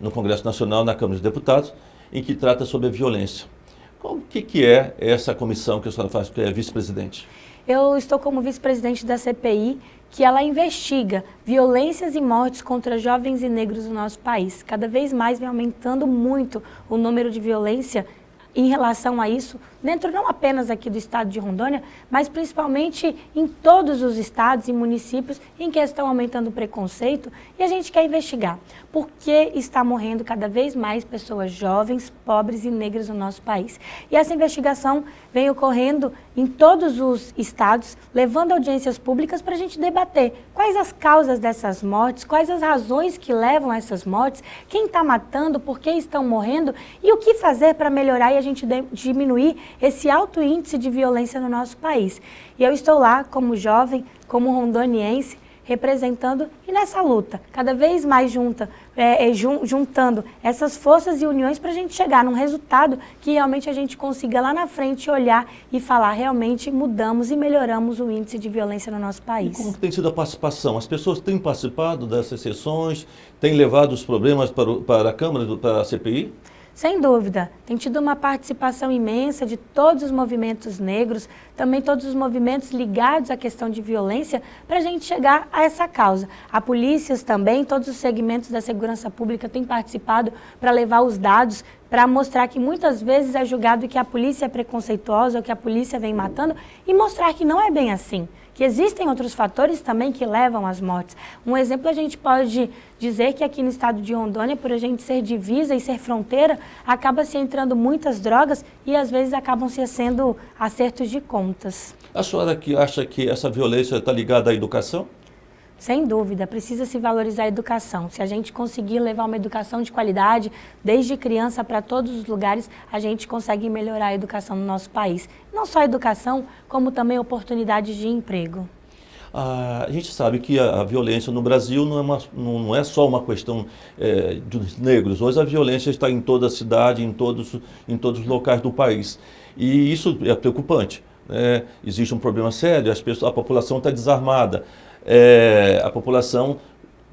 no Congresso Nacional, na Câmara dos Deputados, em que trata sobre a violência. O que é essa comissão que a senhora faz, que é vice-presidente? Eu estou como vice-presidente da CPI, que ela investiga violências e mortes contra jovens e negros no nosso país. Cada vez mais vem aumentando muito o número de violência em relação a isso, dentro não apenas aqui do estado de Rondônia, mas principalmente em todos os estados e municípios em que estão aumentando o preconceito, e a gente quer investigar por que está morrendo cada vez mais pessoas jovens, pobres e negras no nosso país. E essa investigação vem ocorrendo em todos os estados, levando audiências públicas para a gente debater quais as causas dessas mortes, quais as razões que levam a essas mortes, quem está matando, por que estão morrendo e o que fazer para melhorar e a gente diminuir esse alto índice de violência no nosso país. E eu estou lá como jovem, como rondoniense, representando e nessa luta, cada vez mais juntando essas forças e uniões para a gente chegar num resultado que realmente a gente consiga lá na frente olhar e falar, realmente mudamos e melhoramos o índice de violência no nosso país. E como tem sido a participação? As pessoas têm participado dessas sessões, têm levado os problemas para a Câmara, para a CPI? Sem dúvida, tem tido uma participação imensa de todos os movimentos negros, também todos os movimentos ligados à questão de violência, para a gente chegar a essa causa. A polícia também, todos os segmentos da segurança pública têm participado para levar os dados, para mostrar que muitas vezes é julgado que a polícia é preconceituosa ou que a polícia vem matando e mostrar que não é bem assim. Que existem outros fatores também que levam às mortes. Um exemplo, a gente pode dizer que aqui no estado de Rondônia, por a gente ser divisa e ser fronteira, acaba se entrando muitas drogas e às vezes acabam se sendo acertos de contas. A senhora que acha que essa violência está ligada à educação? Sem dúvida, precisa se valorizar a educação. Se a gente conseguir levar uma educação de qualidade, desde criança para todos os lugares, a gente consegue melhorar a educação no nosso país. Não só a educação, como também oportunidades de emprego. A gente sabe que a violência no Brasil não é só uma questão dos negros. Hoje a violência está em toda a cidade, em todos os locais do país. E isso é preocupante. Existe um problema sério, a população está desarmada. A população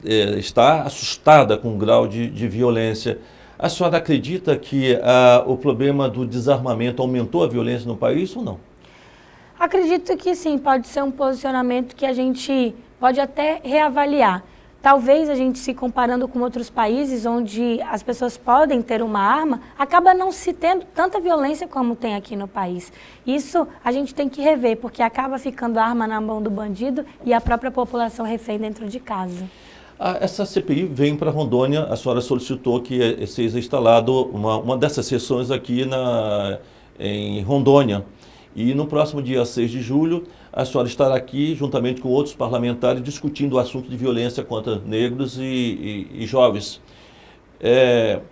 está assustada com o grau de violência. A senhora acredita que o problema do desarmamento aumentou a violência no país ou não? Acredito que sim, pode ser um posicionamento que a gente pode até reavaliar. Talvez a gente se comparando com outros países onde as pessoas podem ter uma arma, acaba não se tendo tanta violência como tem aqui no país. Isso a gente tem que rever, porque acaba ficando a arma na mão do bandido e a própria população refém dentro de casa. Essa CPI vem para Rondônia, a senhora solicitou que seja instalado uma dessas sessões aqui em Rondônia. E no próximo dia 6 de julho, a senhora estará aqui, juntamente com outros parlamentares, discutindo o assunto de violência contra negros e jovens.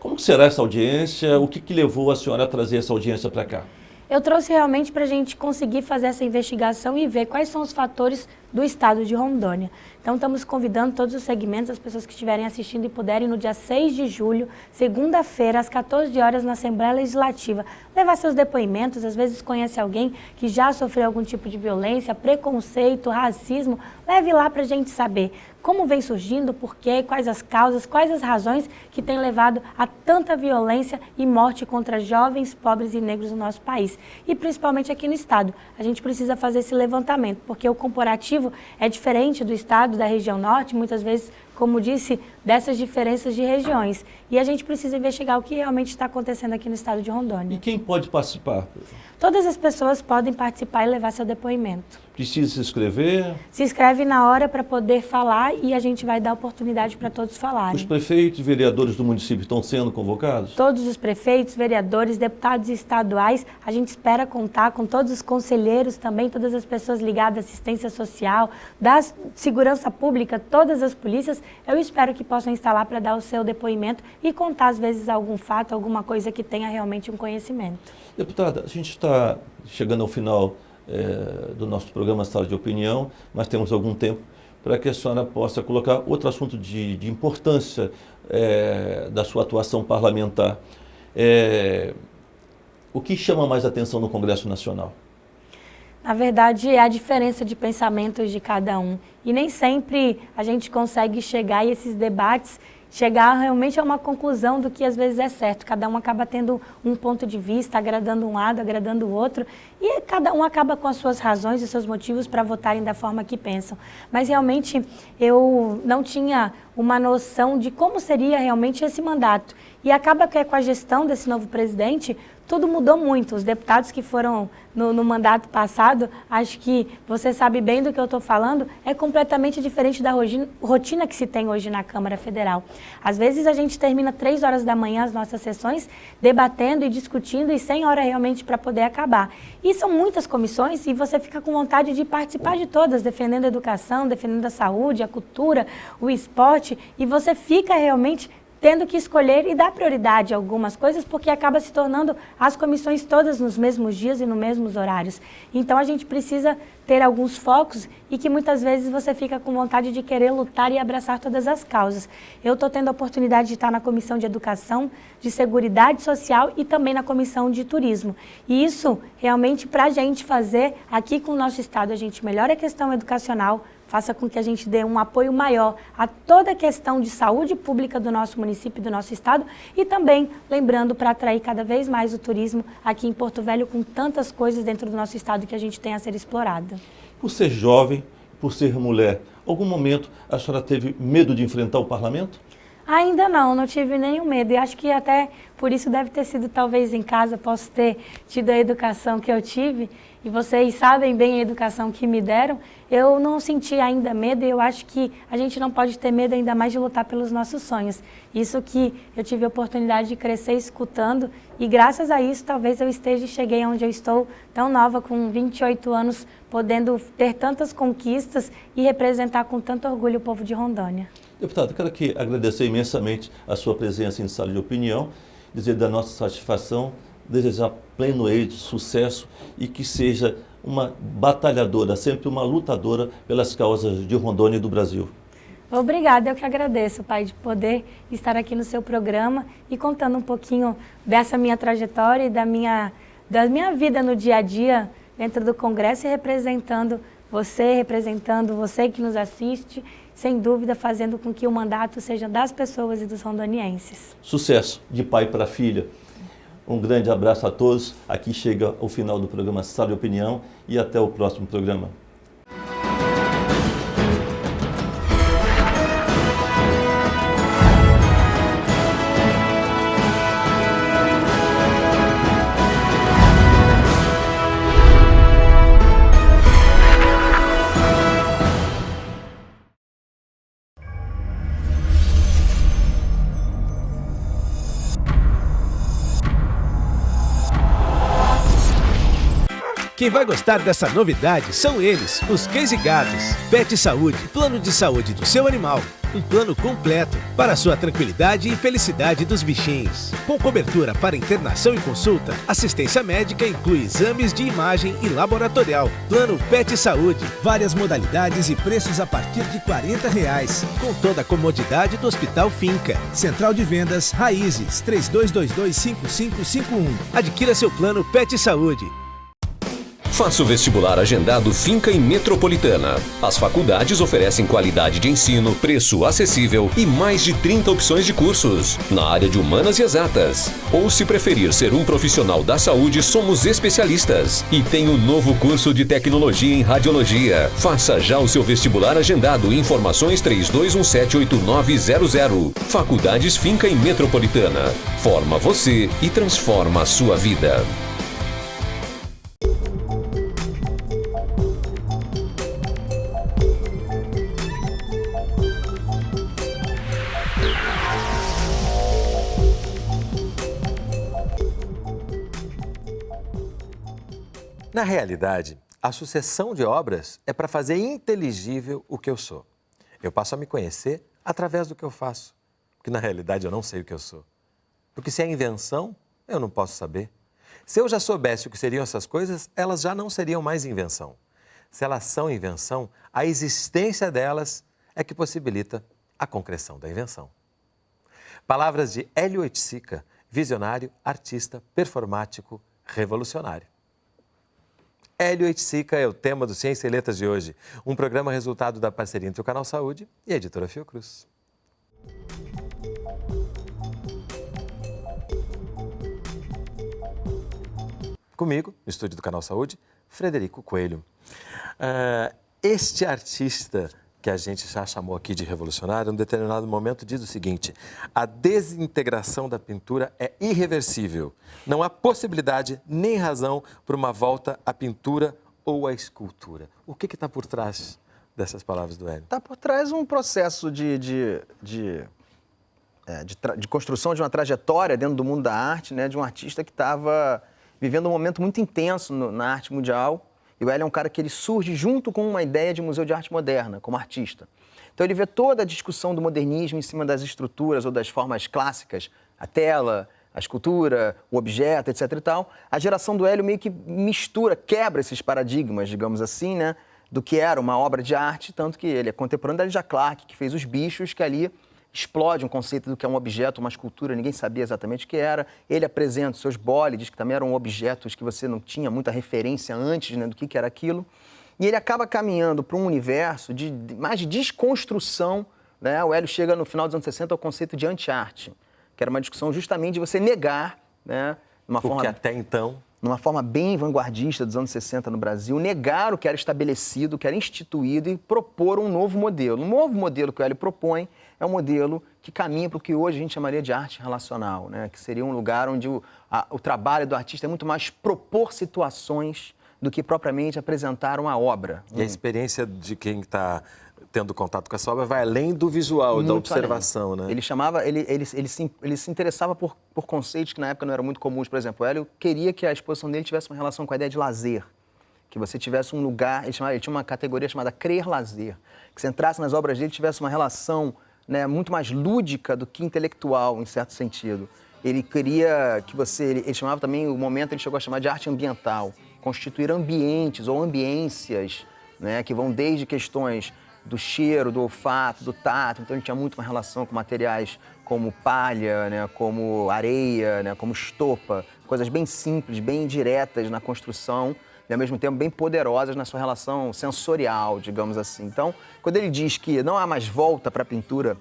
Como será essa audiência? O que levou a senhora a trazer essa audiência para cá? Eu trouxe realmente para a gente conseguir fazer essa investigação e ver quais são os fatores do estado de Rondônia. Então, estamos convidando todos os segmentos, as pessoas que estiverem assistindo e puderem, no dia 6 de julho, segunda-feira, às 14 horas, na Assembleia Legislativa, levar seus depoimentos. Às vezes conhece alguém que já sofreu algum tipo de violência, preconceito, racismo. Leve lá para a gente saber como vem surgindo, por quê, quais as causas, quais as razões que têm levado a tanta violência e morte contra jovens, pobres e negros no nosso país. E principalmente aqui no estado. A gente precisa fazer esse levantamento, porque o comparativo é diferente do estado, da região norte, muitas vezes como disse, dessas diferenças de regiões. E a gente precisa investigar o que realmente está acontecendo aqui no estado de Rondônia. E quem pode participar? Todas as pessoas podem participar e levar seu depoimento. Precisa se inscrever? Se inscreve na hora para poder falar e a gente vai dar oportunidade para todos falarem. Os prefeitos e vereadores do município estão sendo convocados? Todos os prefeitos, vereadores, deputados estaduais, a gente espera contar com todos os conselheiros também, todas as pessoas ligadas à assistência social, da segurança pública, todas as polícias. Eu espero que possam estar lá para dar o seu depoimento e contar, às vezes, algum fato, alguma coisa que tenha realmente um conhecimento. Deputada, a gente está chegando ao final do nosso programa Sala de Opinião, mas temos algum tempo para que a senhora possa colocar outro assunto de importância da sua atuação parlamentar. O que chama mais atenção no Congresso Nacional? Na verdade, é a diferença de pensamentos de cada um. E nem sempre a gente consegue chegar a esses debates, chegar realmente a uma conclusão do que às vezes é certo. Cada um acaba tendo um ponto de vista, agradando um lado, agradando o outro. E cada um acaba com as suas razões e seus motivos para votarem da forma que pensam. Mas realmente eu não tinha uma noção de como seria realmente esse mandato. E acaba que com a gestão desse novo presidente, tudo mudou muito. Os deputados que foram no mandato passado, acho que você sabe bem do que eu estou falando, é completamente diferente da rotina que se tem hoje na Câmara Federal. Às vezes a gente termina 3 horas da manhã as nossas sessões, debatendo e discutindo e sem hora realmente para poder acabar. E são muitas comissões e você fica com vontade de participar de todas, defendendo a educação, defendendo a saúde, a cultura, o esporte, e você fica realmente tendo que escolher e dar prioridade a algumas coisas, porque acaba se tornando as comissões todas nos mesmos dias e nos mesmos horários. Então a gente precisa ter alguns focos e que muitas vezes você fica com vontade de querer lutar e abraçar todas as causas. Eu estou tendo a oportunidade de estar na Comissão de Educação, de Seguridade Social e também na Comissão de Turismo. E isso realmente para a gente fazer aqui com o nosso estado, a gente melhora a questão educacional, faça com que a gente dê um apoio maior a toda a questão de saúde pública do nosso município e do nosso estado e também, lembrando, para atrair cada vez mais o turismo aqui em Porto Velho com tantas coisas dentro do nosso estado que a gente tem a ser explorada. Por ser jovem, por ser mulher, algum momento a senhora teve medo de enfrentar o parlamento? Ainda não tive nenhum medo e acho que até por isso deve ter sido talvez em casa, posso ter tido a educação que eu tive e vocês sabem bem a educação que me deram, eu não senti ainda medo e eu acho que a gente não pode ter medo ainda mais de lutar pelos nossos sonhos. Isso que eu tive a oportunidade de crescer escutando e graças a isso talvez eu cheguei onde eu estou tão nova, com 28 anos, podendo ter tantas conquistas e representar com tanto orgulho o povo de Rondônia. Deputado, quero aqui agradecer imensamente a sua presença em Sala de Opinião, dizer da nossa satisfação, desejar pleno êxito, sucesso e que seja uma batalhadora, sempre uma lutadora pelas causas de Rondônia e do Brasil. Obrigada, eu que agradeço, pai, de poder estar aqui no seu programa e contando um pouquinho dessa minha trajetória e da minha vida no dia a dia dentro do Congresso e representando você que nos assiste, sem dúvida fazendo com que o mandato seja das pessoas e dos rondonienses. Sucesso de pai para filha. Um grande abraço a todos. Aqui chega o final do programa Sala de Opinião e até o próximo programa. Quem vai gostar dessa novidade são eles, os Cães e Gatos. Pet Saúde, plano de saúde do seu animal. Um plano completo para a sua tranquilidade e felicidade dos bichinhos. Com cobertura para internação e consulta, assistência médica inclui exames de imagem e laboratorial. Plano Pet Saúde, várias modalidades e preços a partir de R$40. Com toda a comodidade do Hospital Finca. Central de Vendas Raízes, 3222-5551. Adquira seu plano Pet Saúde. Faça o vestibular agendado Finca e Metropolitana. As faculdades oferecem qualidade de ensino, preço acessível e mais de 30 opções de cursos na área de humanas e exatas. Ou, se preferir ser um profissional da saúde, somos especialistas. E tem um novo curso de tecnologia em radiologia. Faça já o seu vestibular agendado. Informações 32178900. Faculdades Finca e Metropolitana. Forma você e transforma a sua vida. Na realidade, a sucessão de obras é para fazer inteligível o que eu sou. Eu passo a me conhecer através do que eu faço, porque na realidade eu não sei o que eu sou. Porque se é invenção, eu não posso saber. Se eu já soubesse o que seriam essas coisas, elas já não seriam mais invenção. Se elas são invenção, a existência delas é que possibilita a concreção da invenção. Palavras de Hélio Oiticica, visionário, artista, performático, revolucionário. Hélio Oiticica é o tema do Ciência e Letras de hoje, um programa resultado da parceria entre o Canal Saúde e a Editora Fiocruz. Comigo, no estúdio do Canal Saúde, Frederico Coelho. Este artista que a gente já chamou aqui de revolucionário, em um determinado momento diz o seguinte: a desintegração da pintura é irreversível. Não há possibilidade nem razão para uma volta à pintura ou à escultura. O que está por trás dessas palavras do Hélio? Está por trás um processo de construção de uma trajetória dentro do mundo da arte, né, de um artista que estava vivendo um momento muito intenso na arte mundial. E o Hélio é um cara que ele surge junto com uma ideia de museu de arte moderna, como artista. Então ele vê toda a discussão do modernismo em cima das estruturas ou das formas clássicas, a tela, a escultura, o objeto, etc. e tal. A geração do Hélio meio que mistura, quebra esses paradigmas, digamos assim, né, do que era uma obra de arte, tanto que ele é contemporâneo da Lydia Clark, que fez Os Bichos, que ali explode um conceito do que é um objeto, uma escultura, ninguém sabia exatamente o que era. Ele apresenta os seus boles, diz que também eram objetos que você não tinha muita referência antes, né, do que era aquilo. E ele acaba caminhando para um universo mais de desconstrução, né? O Hélio chega no final dos anos 60 ao conceito de anti-arte, que era uma discussão justamente de você negar, né, Porque até então, numa forma bem vanguardista dos anos 60 no Brasil, negar o que era estabelecido, o que era instituído e propor um novo modelo. Um novo modelo que o Hélio propõe é um modelo que caminha para o que hoje a gente chamaria de arte relacional, né? Que seria um lugar onde o trabalho do artista é muito mais propor situações do que propriamente apresentar uma obra. E a experiência de quem está tendo contato com essa obra vai além do visual, da observação, né? Ele se interessava por conceitos que na época não eram muito comuns. Por exemplo, o Hélio queria que a exposição dele tivesse uma relação com a ideia de lazer, que você tivesse um lugar, ele tinha uma categoria chamada crer-lazer, que você entrasse nas obras dele e tivesse uma relação, né, muito mais lúdica do que intelectual, em certo sentido. Ele queria que ele chamava também, o momento ele chegou a chamar de arte ambiental, constituir ambientes ou ambiências, né, que vão desde questões do cheiro, do olfato, do tato. Então ele tinha muito uma relação com materiais como palha, né, como areia, né, como estopa, coisas bem simples, bem diretas na construção e ao mesmo tempo bem poderosas na sua relação sensorial, digamos assim. Então, quando ele diz que não há mais volta para a pintura,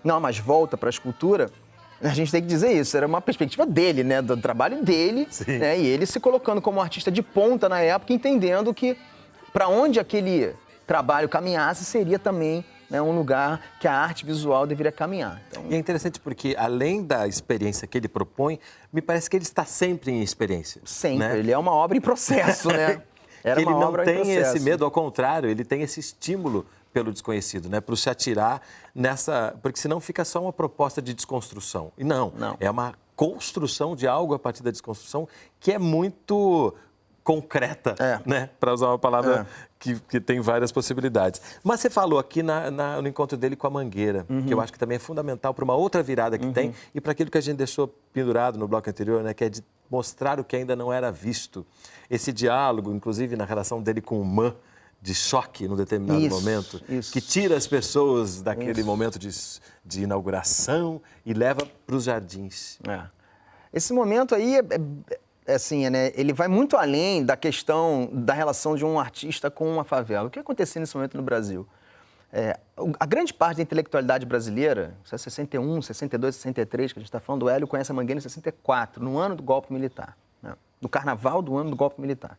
não há mais volta para a escultura, a gente tem que dizer isso, era uma perspectiva dele, né, do trabalho dele, né, e ele se colocando como artista de ponta na época, entendendo que para onde aquele trabalho caminhasse seria também, né, um lugar que a arte visual deveria caminhar. Então... E é interessante porque, além da experiência que ele propõe, me parece que ele está sempre em experiência. Sempre, né? Ele é uma obra em processo, né? Ele não tem esse medo, ao contrário, ele tem esse estímulo pelo desconhecido, né? Para se atirar nessa... Porque senão fica só uma proposta de desconstrução. E não. É uma construção de algo a partir da desconstrução que é muito concreta, né? Para usar uma palavra que tem várias possibilidades. Mas você falou aqui no encontro dele com a Mangueira, que eu acho que também é fundamental para uma outra virada que tem e para aquilo que a gente deixou pendurado no bloco anterior, né? Que é de mostrar o que ainda não era visto. Esse diálogo, inclusive na relação dele com o Man, de choque num determinado momento, que tira as pessoas daquele momento de inauguração e leva para os jardins. Esse momento aí assim, né, ele vai muito além da questão da relação de um artista com uma favela. O que aconteceu nesse momento no Brasil? A grande parte da intelectualidade brasileira, isso é 61, 62, 63, que a gente está falando, o Hélio conhece a Mangueira em 64, no ano do golpe militar, né, do carnaval do ano do golpe militar.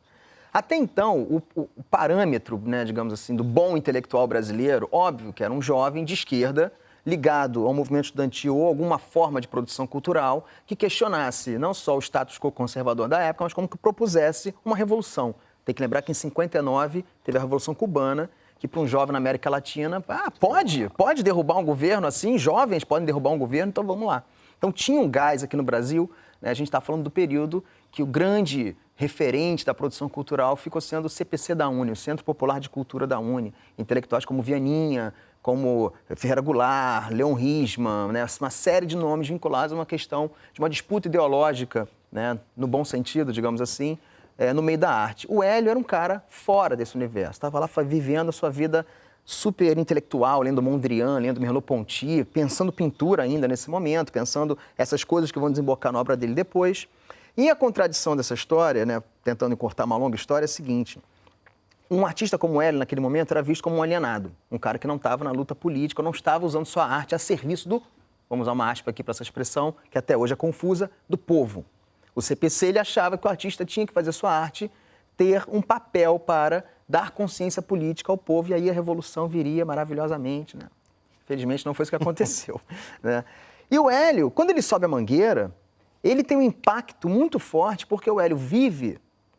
Até então, o parâmetro, né, digamos assim, do bom intelectual brasileiro, óbvio que era um jovem de esquerda, ligado ao movimento estudantil ou alguma forma de produção cultural que questionasse não só o status quo conservador da época, mas como que propusesse uma revolução. Tem que lembrar que em 59 teve a Revolução Cubana, que para um jovem na América Latina, pode derrubar um governo assim, jovens podem derrubar um governo, então vamos lá. Então tinha um gás aqui no Brasil, né, a gente está falando do período que o grande referente da produção cultural ficou sendo o CPC da UNE, o Centro Popular de Cultura da UNE, intelectuais como Vianinha, como Ferreira Goulart, Leon Risman, né, uma série de nomes vinculados a uma questão de uma disputa ideológica, né, no bom sentido, digamos assim, no meio da arte. O Hélio era um cara fora desse universo, estava lá vivendo a sua vida super intelectual, lendo Mondrian, lendo Merleau-Ponty, pensando pintura ainda nesse momento, pensando essas coisas que vão desembocar na obra dele depois. E a contradição dessa história, né, tentando encurtar uma longa história, é a seguinte: um artista como Hélio, naquele momento, era visto como um alienado, um cara que não estava na luta política, não estava usando sua arte a serviço do, vamos usar uma aspa aqui para essa expressão, que até hoje é confusa, do povo. O CPC, ele achava que o artista tinha que fazer sua arte ter um papel para dar consciência política ao povo, e aí a revolução viria maravilhosamente, né? Felizmente não foi isso que aconteceu, né? E o Hélio, quando ele sobe a Mangueira, ele tem um impacto muito forte, porque o Hélio vive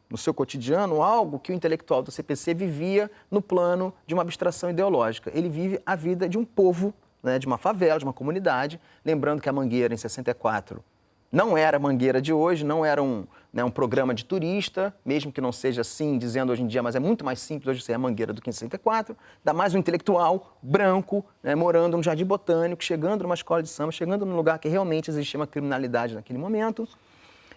no seu cotidiano algo que o intelectual do CPC vivia no plano de uma abstração ideológica. Ele vive a vida de um povo, né, de uma favela, de uma comunidade. Lembrando que a Mangueira, em 64, não era a Mangueira de hoje, não era um programa de turista, mesmo que não seja assim, dizendo hoje em dia, mas é muito mais simples hoje ser a Mangueira do que em 64. Ainda mais um intelectual branco, né, morando no Jardim Botânico, chegando numa escola de samba, chegando num lugar que realmente existia uma criminalidade naquele momento.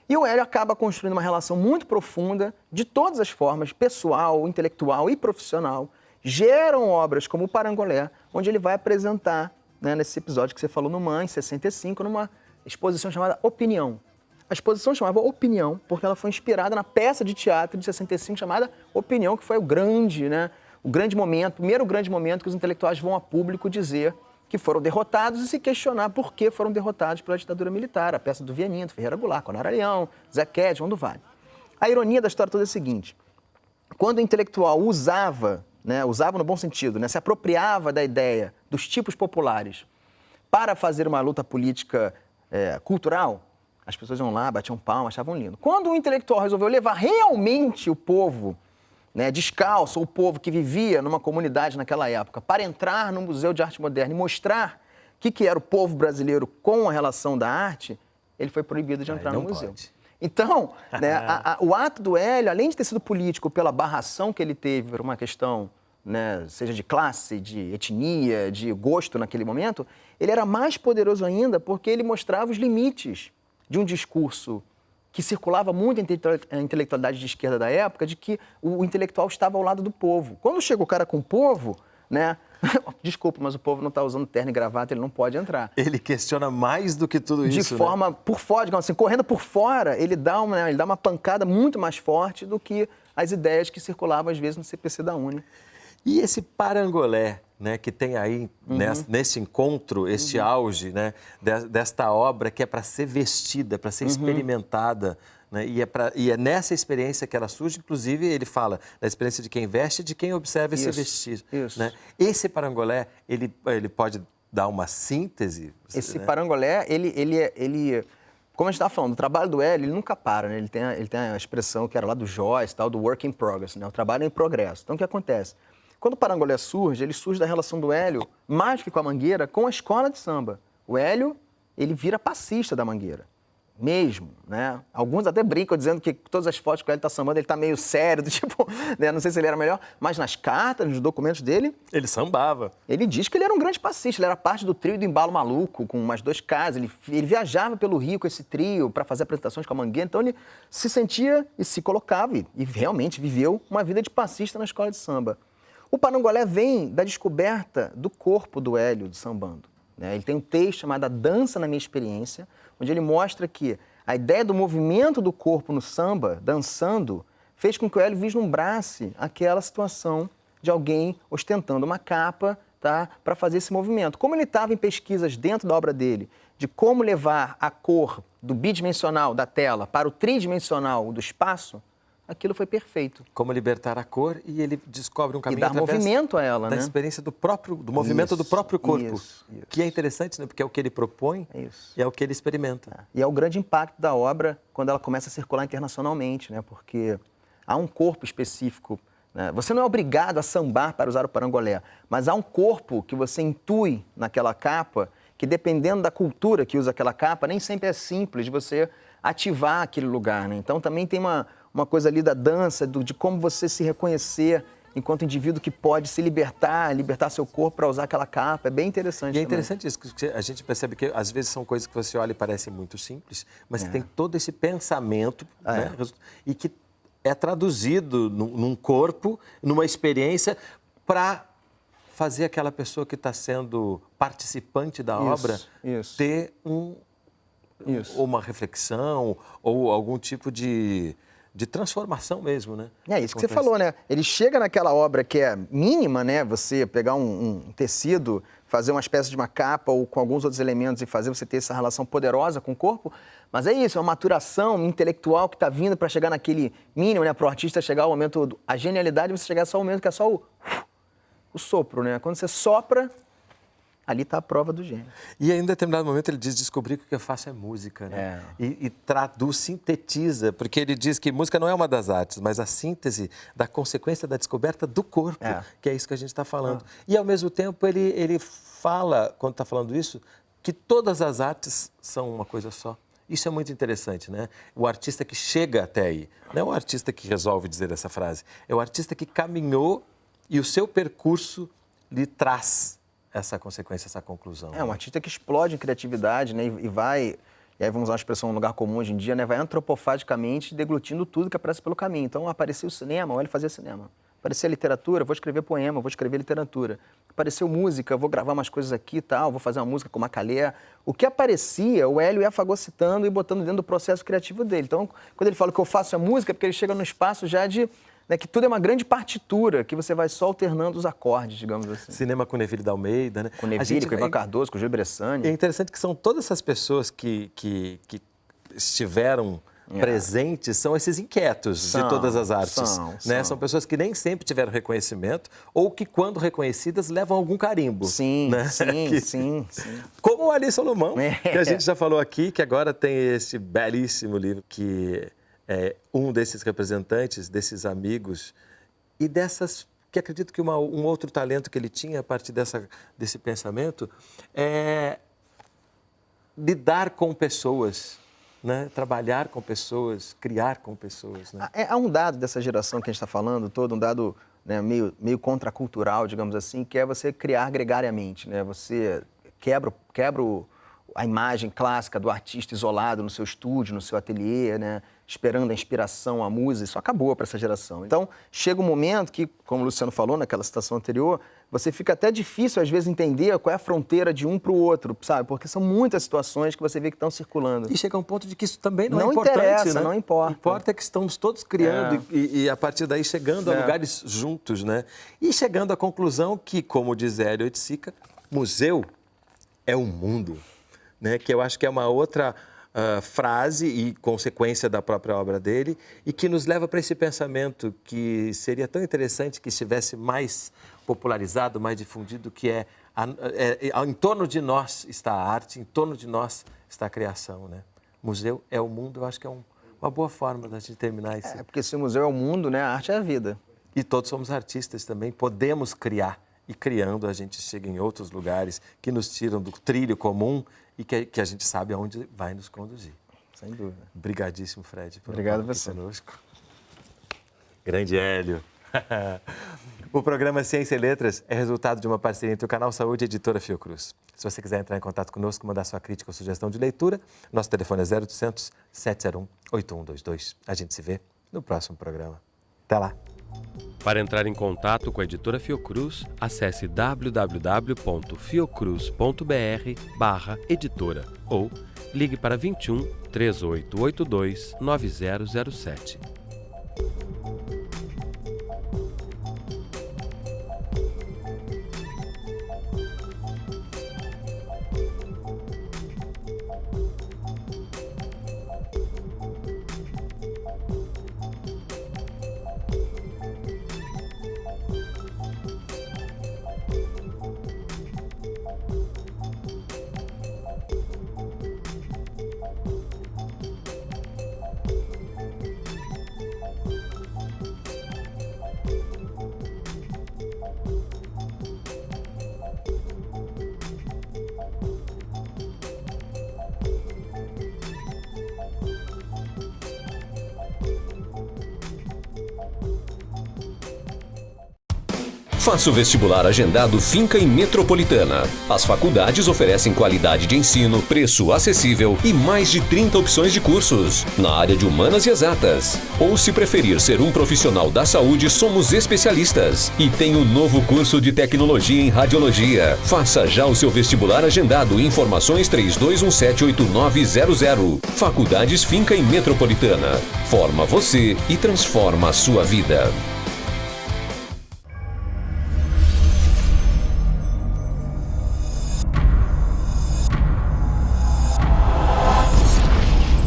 E o Hélio acaba construindo uma relação muito profunda, de todas as formas, pessoal, intelectual e profissional. Geram obras como o Parangolé, onde ele vai apresentar, né, nesse episódio que você falou no MAN, em 65, numa exposição chamada Opinião. A exposição chamava Opinião, porque ela foi inspirada na peça de teatro de 65 chamada Opinião, que foi o grande momento, o primeiro grande momento que os intelectuais vão a público dizer que foram derrotados e se questionar por que foram derrotados pela ditadura militar. A peça do Vianinha, do Ferreira Goulart, Conara Leão, Zé Qued, João do Vale. A ironia da história toda é a seguinte: quando o intelectual usava no bom sentido, né, se apropriava da ideia dos tipos populares para fazer uma luta política cultural, as pessoas iam lá, batiam palmas, achavam lindo. Quando o intelectual resolveu levar realmente o povo, né, descalço, o povo que vivia numa comunidade naquela época, para entrar no Museu de Arte Moderna e mostrar o que era o povo brasileiro com a relação da arte, ele foi proibido de entrar no museu. Pode. Então, né, o ato do Hélio, além de ter sido político pela barração que ele teve por uma questão, né, seja de classe, de etnia, de gosto naquele momento, ele era mais poderoso ainda porque ele mostrava os limites de um discurso que circulava muito entre a intelectualidade de esquerda da época, de que o intelectual estava ao lado do povo. Quando chega o cara com o povo, né? Desculpa, mas o povo não está usando terno e gravata, ele não pode entrar. Ele questiona mais do que tudo isso, de forma, né, por fora, digamos assim, correndo por fora, ele dá uma pancada muito mais forte do que as ideias que circulavam às vezes no CPC da UNE. E esse Parangolé, né, que tem aí nesse encontro, este auge, né, desta obra que é para ser vestida, para ser experimentada, né, e é nessa experiência que ela surge. Inclusive, ele fala da experiência de quem veste e de quem observa esse vestir. Isso. Né? Esse Parangolé, ele pode dar uma síntese? Esse, né? Parangolé, ele como a gente estava falando, o trabalho do Hélio, ele nunca para, né? Ele tem a expressão que era lá do Joyce, tal, do work in progress, né? O trabalho é em progresso. Então, o que acontece? Quando o Parangolé surge, ele surge da relação do Hélio, mais do que com a Mangueira, com a escola de samba. O Hélio, ele vira passista da Mangueira, mesmo, né? Alguns até brincam dizendo que todas as fotos que o Hélio está sambando, ele está meio sério, do tipo, né? Não sei se ele era melhor, mas nas cartas, nos documentos dele... Ele sambava. Ele diz que ele era um grande passista, ele era parte do trio do Embalo Maluco, com mais 2 casas, ele viajava pelo Rio com esse trio para fazer apresentações com a Mangueira, então ele se sentia e se colocava e realmente viveu uma vida de passista na escola de samba. O Parangolé vem da descoberta do corpo do Hélio de sambando, né? Ele tem um texto chamado A Dança na Minha Experiência, onde ele mostra que A ideia do movimento do corpo no samba, dançando, fez com que o Hélio vislumbrasse aquela situação de alguém ostentando uma capa, tá, para fazer esse movimento. Como ele estava em pesquisas dentro da obra dele, de como levar a cor do bidimensional da tela para o tridimensional do espaço, aquilo foi perfeito. Como libertar a cor e ele descobre um caminho E dar através movimento a ela, da né? experiência do movimento do próprio corpo. Isso. Que é interessante, né? Porque é o que ele propõe Isso. e é o que ele experimenta. E é o grande impacto da obra quando ela começa a circular internacionalmente, né? Porque há um corpo específico, né? Você não é obrigado a sambar para usar o parangolé, mas há um corpo que você intui naquela capa, que dependendo da cultura que usa aquela capa, nem sempre é simples de você ativar aquele lugar, né? Então também tem uma coisa ali da dança, de como você se reconhecer enquanto indivíduo que pode se libertar seu corpo para usar aquela capa. É bem interessante. E é também. interessante isso, que a gente percebe que às vezes são coisas que você olha e parecem muito simples, mas que tem todo esse pensamento, né? E que é traduzido num corpo, numa experiência, para fazer aquela pessoa que está sendo participante da obra ter uma reflexão ou algum tipo de transformação mesmo, né? É isso que você falou, né? Ele chega naquela obra que é mínima, né? Você pegar um tecido, fazer uma espécie de uma capa ou com alguns outros elementos e fazer você ter essa relação poderosa com o corpo. Mas é isso, é uma maturação intelectual que está vindo para chegar naquele mínimo, né? Para o artista chegar ao momento, a genialidade, você chegar só ao momento que é só o sopro, né? Quando você sopra, ali está a prova do gênio. E em um determinado momento ele diz, descobrir que o que eu faço é música, né? E traduz, sintetiza, porque ele diz que música não é uma das artes, mas a síntese da consequência da descoberta do corpo, que é isso que a gente está falando. E ao mesmo tempo ele fala, quando está falando isso, que todas as artes são uma coisa só. Isso é muito interessante, né? O artista que chega até aí, não é o artista que resolve dizer essa frase, é o artista que caminhou e o seu percurso lhe traz essa consequência, essa conclusão. É um artista que explode em criatividade, né? E vai, e aí vamos usar uma expressão no lugar comum hoje em dia, né? Vai antropofagicamente deglutindo tudo que aparece pelo caminho. Então apareceu o cinema, ele fazia cinema. Apareceu a literatura, vou escrever poema, vou escrever literatura. Apareceu música, vou gravar umas coisas aqui e tal, vou fazer uma música com Macalé. O que aparecia, o Hélio ia fagocitando e botando dentro do processo criativo dele. Então, quando ele fala que eu faço a música, é porque ele chega no espaço já de... Né, que tudo é uma grande partitura, que você vai só alternando os acordes, digamos assim. Cinema com Neville da Almeida, né? Com Neville, com Ivan Cardoso, com Gil Bressani. É interessante que são todas essas pessoas que estiveram presentes, são esses inquietos de todas as artes. São pessoas que nem sempre tiveram reconhecimento ou que, quando reconhecidas, levam algum carimbo. Sim. Como o Ali Solomão, que a gente já falou aqui, que agora tem esse belíssimo livro que... é um desses representantes, desses amigos e dessas, que acredito que um outro talento que ele tinha a partir desse pensamento é lidar com pessoas, né? Trabalhar com pessoas, criar com pessoas. Né? Há um dado dessa geração que a gente está falando, todo um dado, né, meio contracultural, digamos assim, que é você criar gregariamente, né? Você quebra a imagem clássica do artista isolado no seu estúdio, no seu ateliê, né? Esperando a inspiração, a música, isso acabou para essa geração. Então, chega um momento que, como o Luciano falou naquela citação anterior, você fica até difícil, às vezes, entender qual é a fronteira de um para o outro, sabe? Porque são muitas situações que você vê que estão circulando. E chega a um ponto de que isso também não é importante, interessa, né? Não importa. O que importa é que estamos todos criando e a partir daí chegando a lugares juntos, né? E chegando à conclusão que, como diz Hélio Oiticica, museu é o mundo, né? Que eu acho que é uma outra... frase e consequência da própria obra dele e que nos leva para esse pensamento que seria tão interessante que estivesse mais popularizado, mais difundido, que em torno de nós está a arte, em torno de nós está a criação, né? Museu é o mundo, eu acho que é uma boa forma da gente terminar isso. Porque se o museu é o mundo, né, a arte é a vida. E todos somos artistas também, podemos criar. E criando, a gente chega em outros lugares que nos tiram do trilho comum e que a gente sabe aonde vai nos conduzir. Sem dúvida. Obrigadíssimo, Fred, por Obrigado estar você. aqui conosco. Grande Hélio. O programa Ciência e Letras é resultado de uma parceria entre o Canal Saúde e a Editora Fiocruz. Se você quiser entrar em contato conosco, mandar sua crítica ou sugestão de leitura, nosso telefone é 0800 701 8122. A gente se vê no próximo programa. Até lá. Para entrar em contato com a editora Fiocruz, acesse www.fiocruz.br/editora ou ligue para 21 3882 9007. Faça o vestibular agendado Finca e Metropolitana. As faculdades oferecem qualidade de ensino, preço acessível e mais de 30 opções de cursos na área de humanas e exatas. Ou, se preferir ser um profissional da saúde, somos especialistas. E tem um novo curso de tecnologia em radiologia. Faça já o seu vestibular agendado. Informações 32178900. Faculdades Finca e Metropolitana. Forma você e transforma a sua vida.